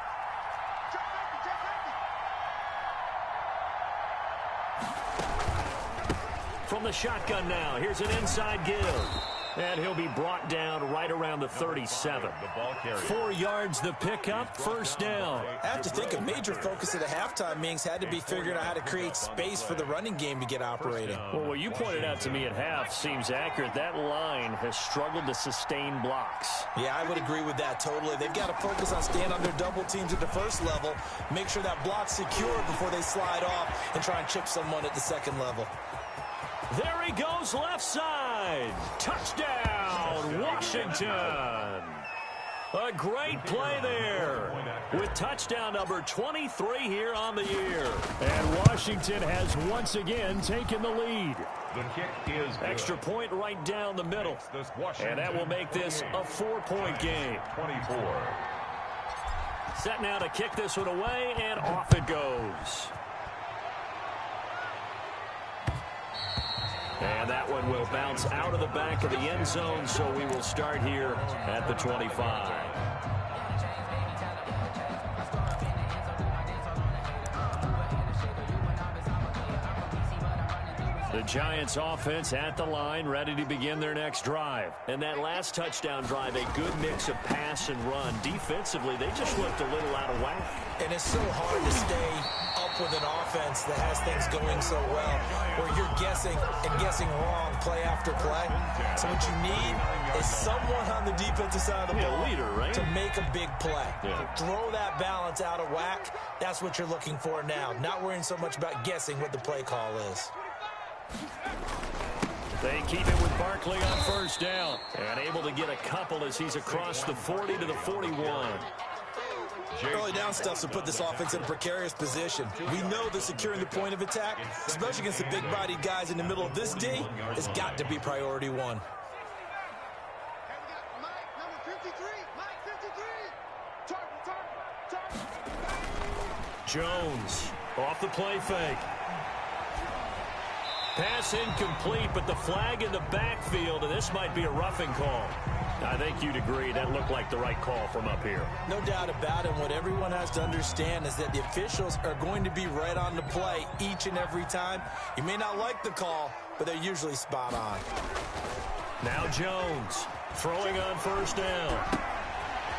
From the shotgun now, here's an inside give. And he'll be brought down right around the 37. 4 yards the pickup, first down. I have to think a major focus at the halftime meetings had to be figuring out how to create space for the running game to get operating. Well, what you pointed out to me at half seems accurate. That line has struggled to sustain blocks. Yeah, I would agree with that totally. They've got to focus on staying on their double teams at the first level, make sure that block's secure before they slide off and try and chip someone at the second level. There he goes, left side. Touchdown, Washington. A great play there with touchdown number 23 here on the year. And Washington has once again taken the lead. The kick is good. Extra point right down the middle. And that will make this a 4-point game. 24. Set now to kick this one away, and off it goes. And that one will bounce out of the back of the end zone, so we will start here at the 25. The Giants offense at the line, ready to begin their next drive. And that last touchdown drive, a good mix of pass and run. Defensively, they just looked a little out of whack. And it's so hard to stay up with an offense that has things going so well, where you're guessing and guessing wrong play after play. So what you need is someone on the defensive side of the ball leader, right? to make a big play. Yeah. Throw that balance out of whack. That's what you're looking for now. Not worrying so much about guessing what the play call is. They keep it with Barkley on first down. And able to get a couple as he's across the 40 to the 41. Early down stuff to put this offense in a precarious position. We know that securing the point of attack, especially against the big-bodied guys in the middle of this D, has got to be priority one. Jones off the play fake. Pass incomplete, but the flag in the backfield, and this might be a roughing call. I think you'd agree that looked like the right call from up here. No doubt about it. What everyone has to understand is that the officials are going to be right on the play each and every time. You may not like the call, but they're usually spot on. Now Jones throwing on first down.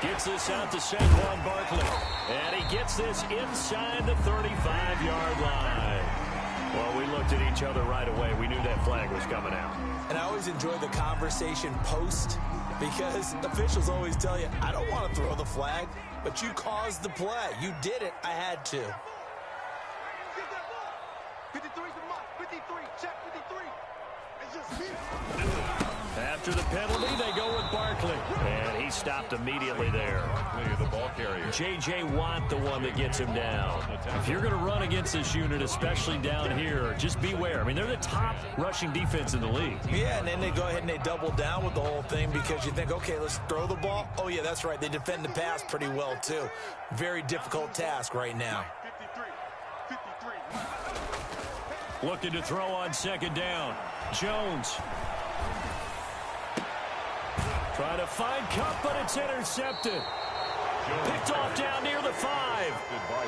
Gets this out to Saquon Barkley. And he gets this inside the 35-yard line. Well, we looked at each other right away. We knew that flag was coming out. And I always enjoy the conversation post because officials always tell you, I don't want to throw the flag, but you caused the play. You did it. I had to. 53 is the mark. 53. Check 53. It's just me. After the penalty, they go with Barkley. And he stopped immediately there. The ball carrier. J.J. Watt, the one that gets him down. If you're going to run against this unit, especially down here, just beware. I mean, they're the top rushing defense in the league. Yeah, and then they go ahead and they double down with the whole thing because you think, okay, let's throw the ball. Oh, yeah, that's right. They defend the pass pretty well, too. Very difficult task right now. 53. Looking to throw on second down. Jones. Trying to find Cup, but it's intercepted. Picked off down near the 5.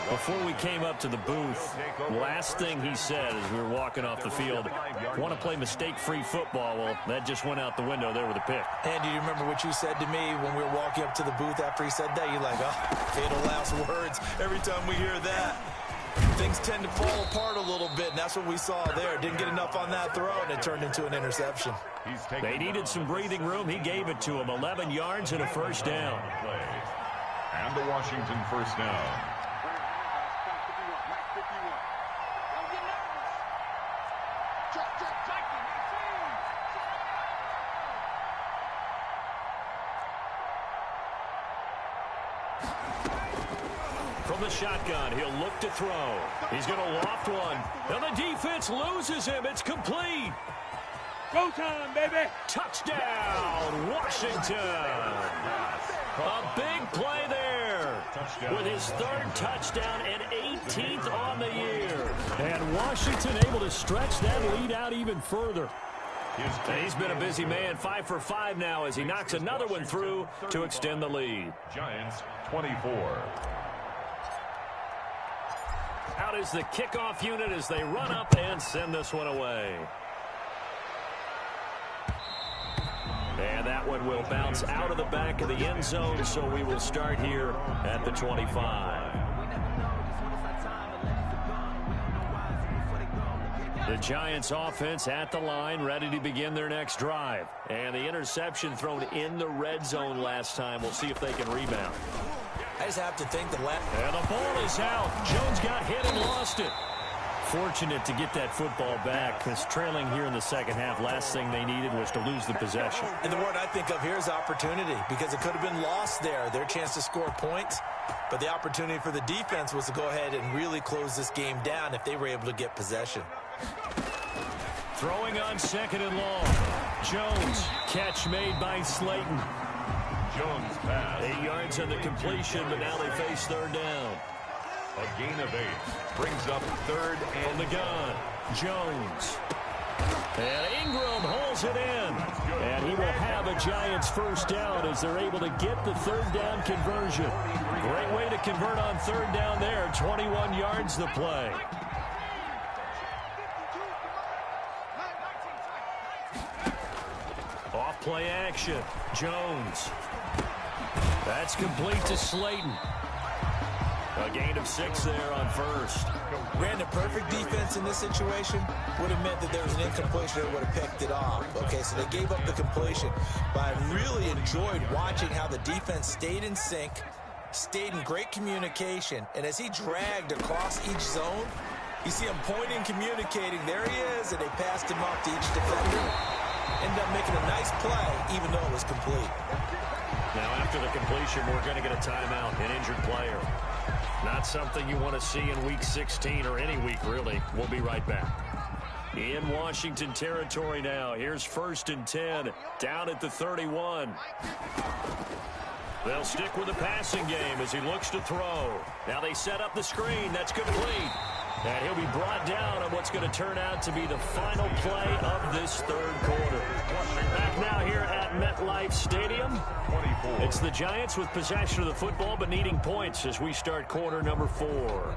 Before we came up to the booth, last thing he said as we were walking off the field, want to play mistake-free football. Well, that just went out the window there with a pick. And do you remember what you said to me when we were walking up to the booth after he said that? You're like, oh, fatal last words. Every time we hear that, things tend to fall apart a little bit, and that's what we saw there. Didn't get enough on that throw, and it turned into an interception. They needed some breathing room. He gave it to him. 11 yards and a first down. And the Washington first down. From the shotgun, he'll look to throw. He's going to loft one. And the defense loses him. It's complete. Go time, baby. Touchdown, Washington. A big play there with his third touchdown and 18th on the year. And Washington able to stretch that lead out even further. And he's been a busy man, 5 for 5 now as he knocks another one through to extend the lead. Giants 24. Out is the kickoff unit as they run up and send this one away. And that one will bounce out of the back of the end zone, so we will start here at the 25. The Giants offense at the line, ready to begin their next drive. And the interception thrown in the red zone last time. We'll see if they can rebound. I just have to think the last... And the ball is out. Jones got hit and lost it. Fortunate to get that football back because trailing here in the second half, last thing they needed was to lose the possession. And the word I think of here is opportunity because it could have been lost there. Their chance to score points. But the opportunity for the defense was to go ahead and really close this game down if they were able to get possession. Throwing on second and long. Jones, catch made by Slayton. Jones pass. 8 yards on the completion, but now they face third down. A gain of 8 brings up third From and the gun, Jones. And Ingram holds it in. And he will have a Giants first down as they're able to get the third down conversion. Great way to convert on third down there. 21 yards the play. Off play action. Jones. That's complete to Slayton. A gain of 6 there on first. Granted, perfect defense in this situation would have meant that there was an incompletion that would have picked it off. Okay, so they gave up the completion. But I really enjoyed watching how the defense stayed in sync, stayed in great communication, and as he dragged across each zone, you see him pointing, communicating. There he is, and they passed him off to each defender. Ended up making a nice play, even though it was complete. Now, after the completion, we're going to get a timeout, an injured player. Not something you want to see in Week 16 or any week, really. We'll be right back. In Washington territory now. Here's 1st and 10, down at the 31. They'll stick with the passing game as he looks to throw. Now they set up the screen. That's complete. And he'll be brought down on what's going to turn out to be the final play of this 3rd quarter. Back now here at MetLife Stadium. It's the Giants with possession of the football but needing points as we start quarter number 4.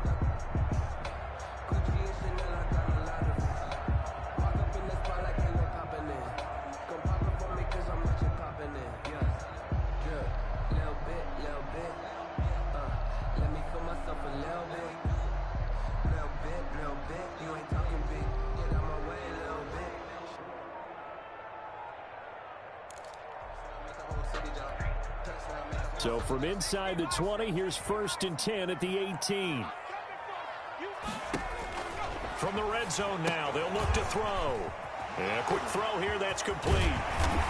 So from inside the 20, here's 1st and 10 at the 18. From the red zone now, they'll look to throw. And a quick throw here, that's complete.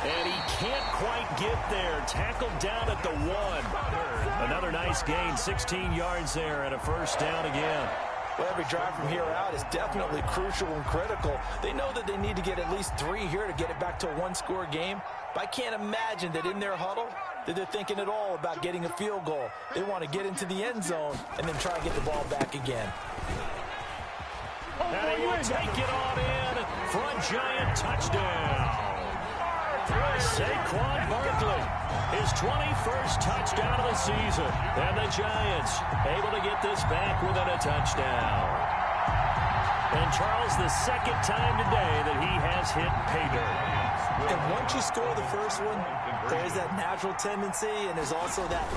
And he can't quite get there. Tackled down at the 1. Another nice gain, 16 yards there, and a 1st down again. Well, every drive from here out is definitely crucial and critical. They know that they need to get at least 3 here to get it back to a 1-score game. But I can't imagine that in their huddle that they're thinking at all about getting a field goal. They want to get into the end zone and then try and get the ball back again. And he will take it on in for a Giant touchdown. Saquon Barkley, his 21st touchdown of the season. And the Giants able to get this back within a touchdown. And Charles, the 2nd time today that he has hit pay dirt. And once you score the first one, there's that natural tendency, and there's also that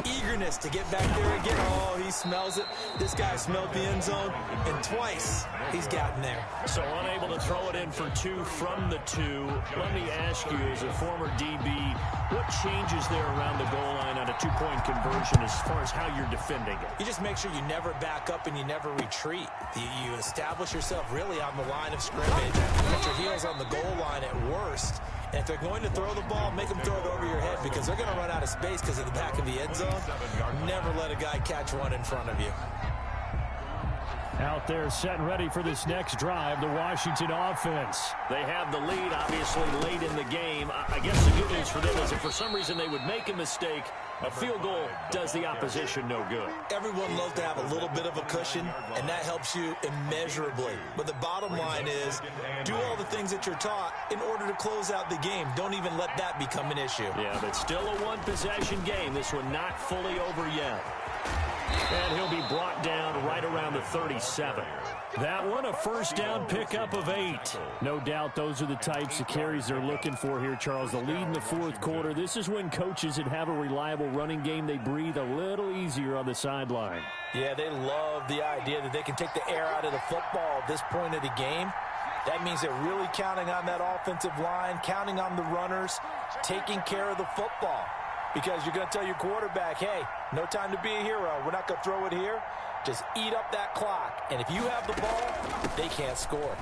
eagerness to get back there again. Oh, he smells it. This guy smelled the end zone, and twice he's gotten there. So unable to throw it in for 2 from the 2. Let me ask you, as a former DB, what changes there around the goal line on a 2-point conversion as far as how you're defending it? You just make sure you never back up and you never retreat. You establish yourself really on the line of scrimmage. Put your heels on the goal line at worst. And if they're going to throw the ball, make them throw it over your head because they're going to run out of space because of the back of the end zone. Never let a guy catch one in front of you. Out there set and ready for this next drive, the Washington offense. They have the lead, obviously, late in the game. I guess the good news for them is if for some reason they would make a mistake, a field goal does the opposition no good. Everyone loves to have a little bit of a cushion, and that helps you immeasurably. But the bottom line is, do all the things that you're taught in order to close out the game. Don't even let that become an issue. Yeah, but still a one-possession game. This one not fully over yet. And he'll be brought down right around the 37. That one, a 1st down pickup of 8. No doubt those are the types of carries they're looking for here, Charles. The lead in the 4th quarter. This is when coaches that have a reliable running game, they breathe a little easier on the sideline. Yeah, they love the idea that they can take the air out of the football at this point of the game. That means they're really counting on that offensive line, counting on the runners, taking care of the football. Because you're going to tell your quarterback, hey, no time to be a hero. We're not going to throw it here. Just eat up that clock. And if you have the ball, they can't score.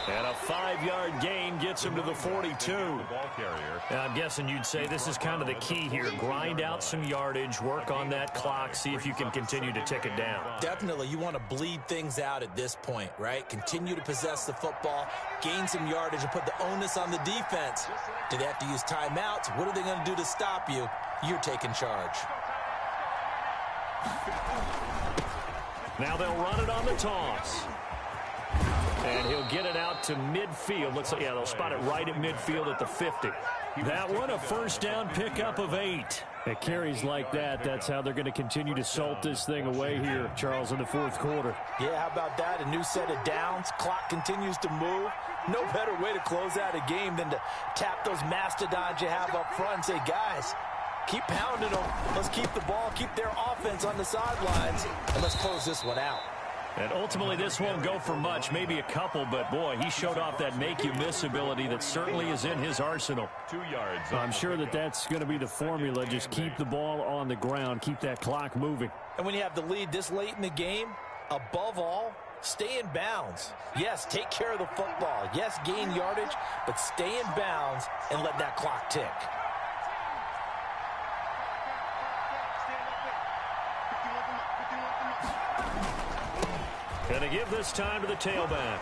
And a 5-yard gain gets him to the 42. And I'm guessing you'd say this is kind of the key here. Grind out some yardage, work on that clock, see if you can continue to tick it down. Definitely. You want to bleed things out at this point, right? Continue to possess the football, gain some yardage, and put the onus on the defense. Do they have to use timeouts? What are they going to do to stop you? You're taking charge. Now they'll run it on the toss. And he'll get it out to midfield. Looks like, yeah, they'll spot it right at midfield at the 50. That one, a 1st down pickup of 8. It carries like that. That's how they're going to continue to salt this thing away here, Charles, in the 4th quarter. Yeah, how about that? A new set of downs. Clock continues to move. No better way to close out a game than to tap those mastodons you have up front and say, guys, Keep pounding them. Let's keep the ball, keep their offense on the sidelines, and let's close this one out. And ultimately, this won't go for much, maybe a couple, but boy, he showed off that make-you-miss ability that certainly is in his arsenal. 2 yards. I'm sure that that's going to be the formula. Just keep the ball on the ground, keep that clock moving. And when you have the lead this late in the game, above all, stay in bounds. Yes, take care of the football. Yes, gain yardage, but stay in bounds and let that clock tick. Going to give this time to the tailback.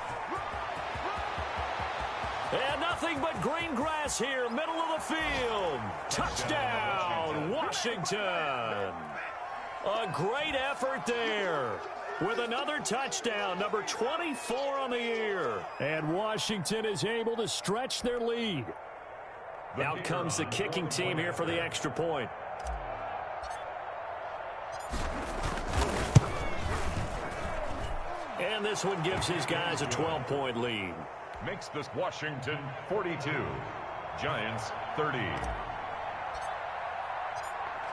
And nothing but green grass here, middle of the field. Touchdown, Washington. A great effort there with another touchdown, number 24 on the year. And Washington is able to stretch their lead. Out comes the kicking team here for the extra point. And this one gives his guys a 12-point lead. Makes this Washington 42. Giants 30.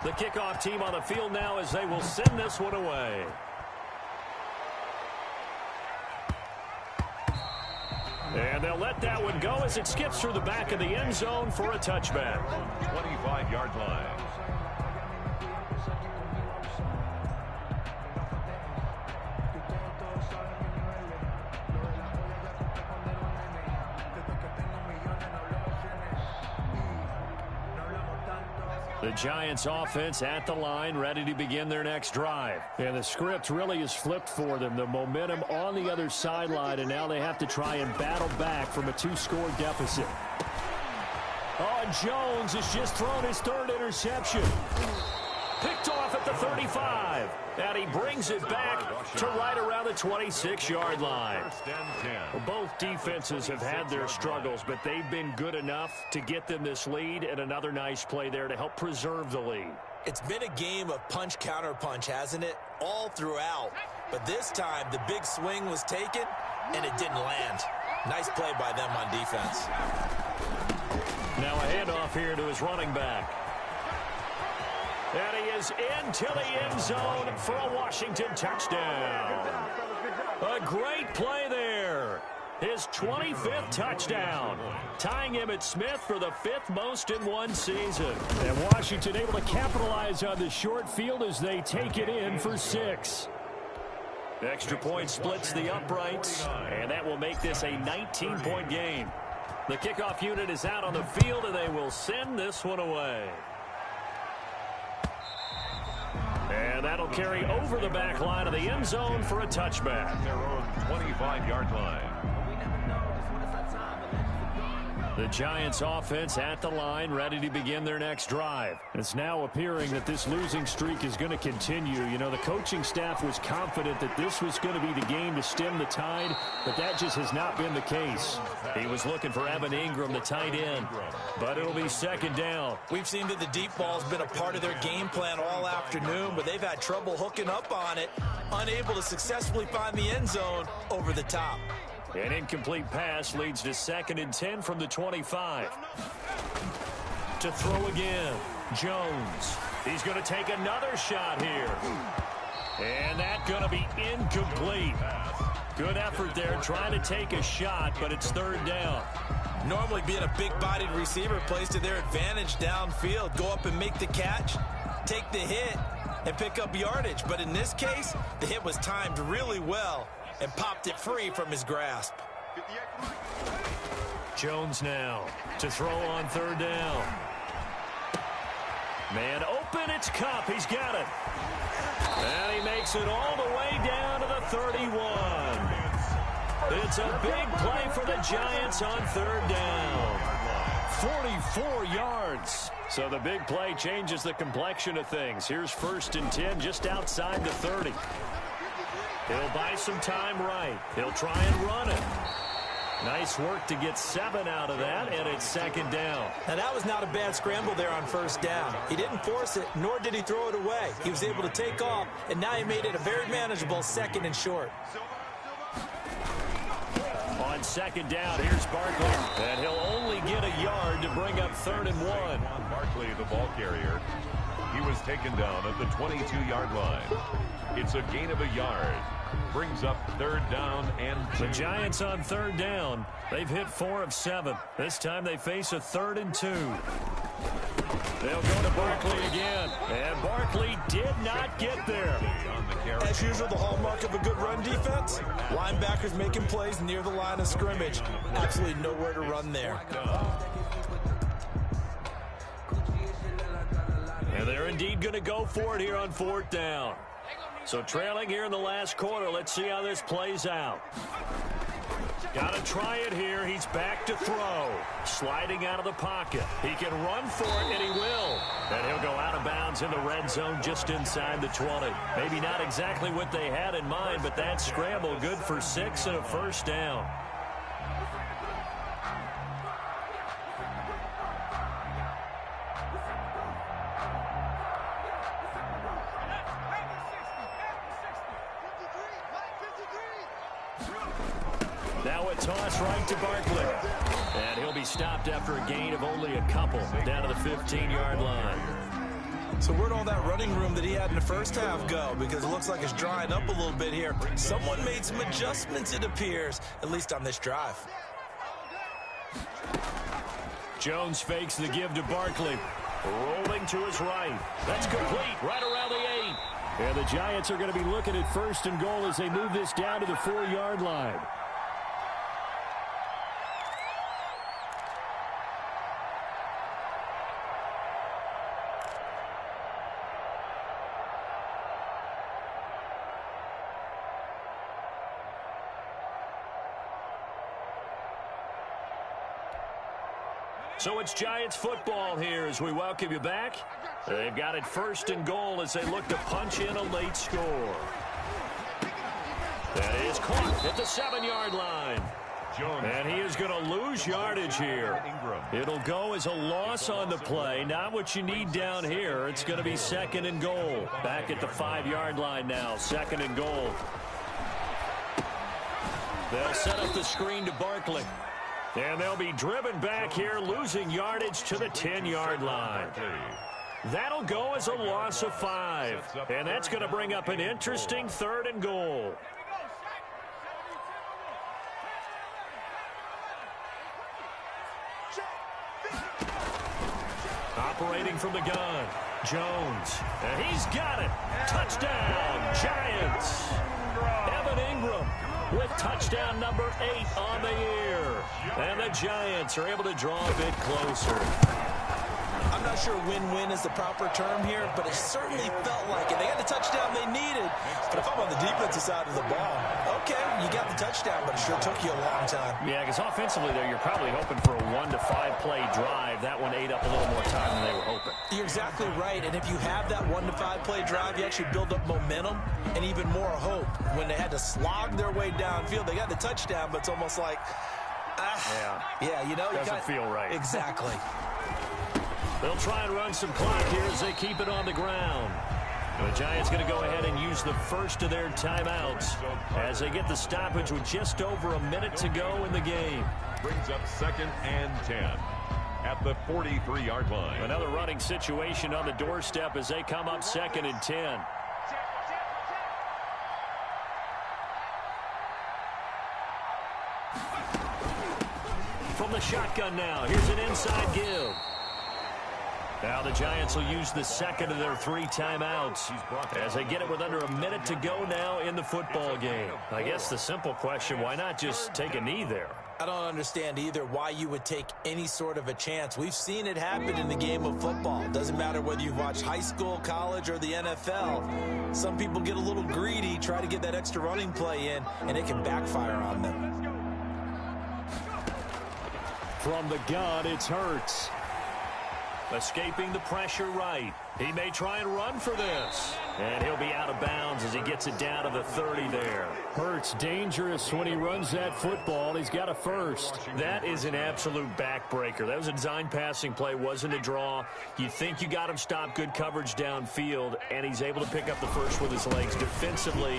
The kickoff team on the field now as they will send this one away. And they'll let that one go as it skips through the back of the end zone for a touchback. 25-yard line. The Giants offense at the line, ready to begin their next drive. And the script really is flipped for them. The momentum on the other sideline, and now they have to try and battle back from a 2-score deficit. Oh, Jones has just thrown his third interception. Picked off at the 35. And he brings it back to right around the 26-yard line. Well, both defenses have had their struggles, but they've been good enough to get them this lead, and another nice play there to help preserve the lead. It's been a game of punch-counter-punch, hasn't it? All throughout. But this time, the big swing was taken, and it didn't land. Nice play by them on defense. Now a handoff here to his running back. And he is into the end zone for a Washington touchdown. A great play there. His 25th touchdown, tying Emmitt Smith for the 5th most in one season. And Washington able to capitalize on the short field as they take it in for 6. Extra point splits the uprights, and that will make this a 19-point game. The kickoff unit is out on the field, and they will send this one away. And that'll carry over the back line of the end zone for a touchback. Their own 25-yard line. The Giants offense at the line, ready to begin their next drive. It's now appearing that this losing streak is going to continue. You know, the coaching staff was confident that this was going to be the game to stem the tide, but that just has not been the case. He was looking for Evan Ingram, the tight end, but it'll be second down. We've seen that the deep ball's been a part of their game plan all afternoon, but they've had trouble hooking up on it, unable to successfully find the end zone over the top. An incomplete pass leads to 2nd and 10 from the 25. To throw again, Jones. He's going to take another shot here. And that's going to be incomplete. Good effort there trying to take a shot, but it's 3rd down. Normally being a big-bodied receiver plays to their advantage downfield. Go up and make the catch, take the hit, and pick up yardage. But in this case, the hit was timed really well and popped it free from his grasp. Jones now to throw on 3rd down. Man open, it's Kupp. He's got it. And he makes it all the way down to the 31. It's a big play for the Giants on 3rd down. 44 yards. So the big play changes the complexion of things. Here's 1st and 10 just outside the 30. He'll buy some time right. He'll try and run it. Nice work to get 7 out of that, and it's 2nd down. Now, that was not a bad scramble there on 1st down. He didn't force it, nor did he throw it away. He was able to take off, and now he made it a very manageable 2nd and short. On On second down, here's Barkley. And he'll only get a yard to bring up 3rd and 1. Barkley, the ball carrier. He was taken down at the 22-yard line. It's a gain of a yard. Brings up 3rd down and 2. The Giants on 3rd down. They've hit 4 of 7. This time they face a 3rd and 2. They'll go to Barkley again. And Barkley did not get there. As usual, the hallmark of a good run defense, linebackers making plays near the line of scrimmage. Absolutely nowhere to run there. And they're indeed going to go for it here on 4th down. So trailing here in the last quarter, let's see how this plays out. Got to try it here. He's back to throw. Sliding out of the pocket. He can run for it, and he will. And he'll go out of bounds in the red zone just inside the 20. Maybe not exactly what they had in mind, but that scramble good for 6 and a 1st down. Now a toss right to Barkley. And he'll be stopped after a gain of only a couple down to the 15-yard line. So where'd all that running room that he had in the first half go? Because it looks like it's drying up a little bit here. Someone made some adjustments, it appears, at least on this drive. Jones fakes the give to Barkley. Rolling to his right. That's complete right around the 8. And the Giants are going to be looking at 1st and goal as they move this down to the 4-yard line. So it's Giants football here as we welcome you back. They've got it 1st and goal as they look to punch in a late score. That is caught at the 7-yard line. And he is going to lose yardage here. It'll go as a loss on the play. Not what you need down here. It's going to be 2nd and goal. Back at the 5-yard line now. 2nd and goal. They'll set up the screen to Barkley. And they'll be driven back here, losing yardage to the 10-yard line. That'll go as a loss of 5. And that's going to bring up an interesting 3rd and goal. Operating from the gun, Jones. And he's got it. Touchdown, Giants. Evan Ingram with touchdown number 8 on the year. And the Giants are able to draw a bit closer. I'm not sure win-win is the proper term here, but it certainly felt like it. They got the touchdown they needed. But if I'm on the defensive side of the ball, okay, you got the touchdown, but it sure took you a long time. Yeah, because offensively there, you're probably hoping for a 1 to 5 play drive. That one ate up a little more time than they were hoping. You're exactly right, and if you have that 1 to 5 play drive, you actually build up momentum and even more hope. When they had to slog their way downfield, they got the touchdown, but it's almost like, yeah, you know. Doesn't feel right. Exactly. They'll try and run some clock here as they keep it on the ground. The Giants going to go ahead and use the first of their timeouts as they get the stoppage with just over a minute to go in the game. Brings up 2nd and 10 at the 43-yard line. Another running situation on the doorstep as they come up 2nd and 10. From the shotgun now, here's an inside give. Now the Giants will use the 2nd of their 3 timeouts as they get it with under a minute to go now in the football game. I guess the simple question, why not just take a knee there? I don't understand either why you would take any sort of a chance. We've seen it happen in the game of football. It doesn't matter whether you've watched high school, college, or the NFL. Some people get a little greedy, try to get that extra running play in, and it can backfire on them. From the gun, it's Hurts. Escaping the pressure right. He may try and run for this. And he'll be out of bounds as he gets it down to the 30 there. Hurts dangerous when he runs that football. He's got a first. That is an absolute backbreaker. That was a design passing play, wasn't a draw. You think you got him stopped, good coverage downfield, and he's able to pick up the first with his legs. Defensively,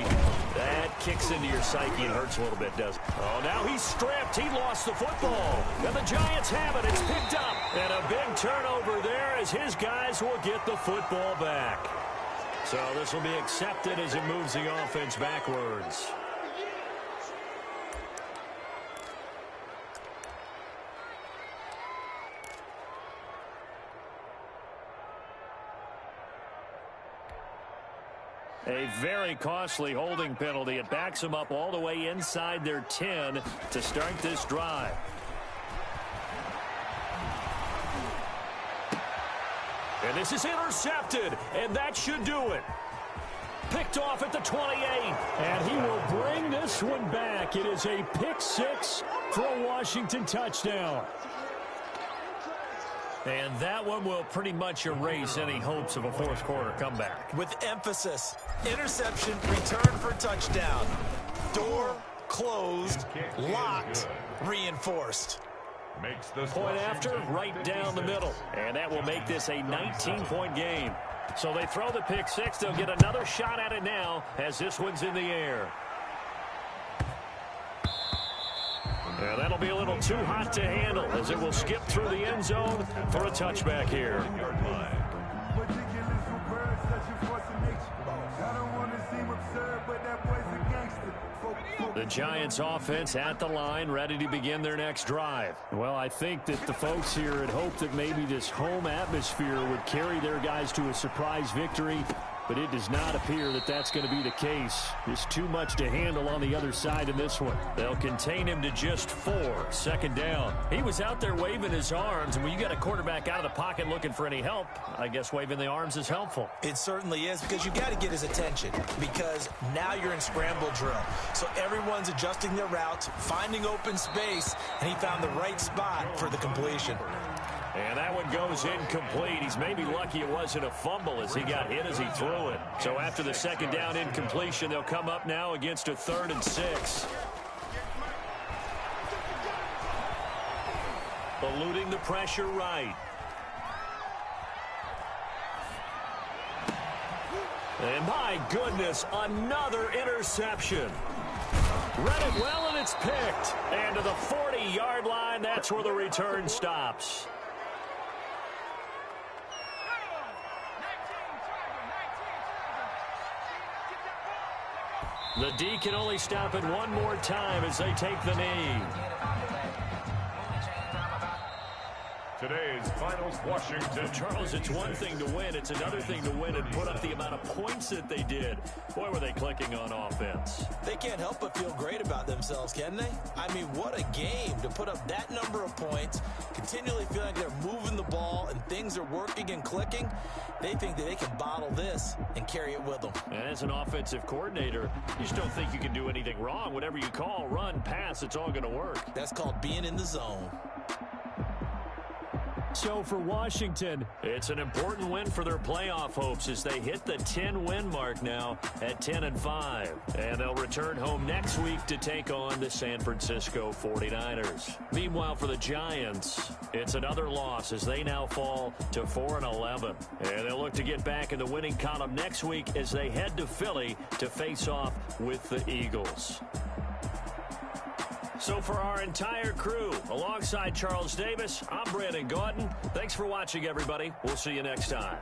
that kicks into your psyche and hurts a little bit, doesn't it? Oh, now he's stripped. He lost the football. And the Giants have it. It's picked up. And a big turnover there as his guys will get the football back. So this will be accepted as it moves the offense backwards. A very costly holding penalty. It backs them up all the way inside their 10 to start this drive. And this is intercepted, and that should do it. Picked off at the 28. And he will bring this one back. It is a pick six for a Washington touchdown. And that one will pretty much erase any hopes of a fourth quarter comeback. With emphasis, interception, return for touchdown. Door closed, locked, reinforced. Makes this Point after, right down the middle. And that will make this a 19-point game. So they throw the pick six. They'll get another shot at it now as this one's in the air. And that'll be a little too hot to handle as it will skip through the end zone for a touchback here. The Giants offense at the line, ready to begin their next drive. Well, I think that the folks here had hoped that maybe this home atmosphere would carry their guys to a surprise victory, but it does not appear that that's going to be the case. There's too much to handle on the other side in this one. They'll contain him to just 4. Second down. He was out there waving his arms, and when you got a quarterback out of the pocket looking for any help, I guess waving the arms is helpful. It certainly is, because you got to get his attention, because now you're in scramble drill. So everyone's adjusting their routes, finding open space, and he found the right spot for the completion. And that one goes incomplete. He's maybe lucky it wasn't a fumble as he got hit as he threw it. So after the second down incompletion, they'll come up now against a 3rd and 6. Eluding the pressure right. And my goodness, another interception. Read it well, and it's picked. And to the 40-yard line, that's where the return stops. The D can only stop it one more time as they take the knee. Today's finals, Washington. Charles, it's one thing to win. It's another thing to win and put up the amount of points that they did. Boy, were they clicking on offense. They can't help but feel great about themselves, can they? I mean, what a game to put up that number of points, continually feeling like they're moving the ball and things are working and clicking. They think that they can bottle this and carry it with them. And as an offensive coordinator, you just don't think you can do anything wrong. Whatever you call, run, pass, it's all going to work. That's called being in the zone. So for Washington, it's an important win for their playoff hopes as they hit the 10-win mark now at 10-5. And they'll return home next week to take on the San Francisco 49ers. Meanwhile, for the Giants, it's another loss as they now fall to 4-11. And they'll look to get back in the winning column next week as they head to Philly to face off with the Eagles. So for our entire crew, alongside Charles Davis, I'm Brandon Gauton. Thanks for watching, everybody. We'll see you next time.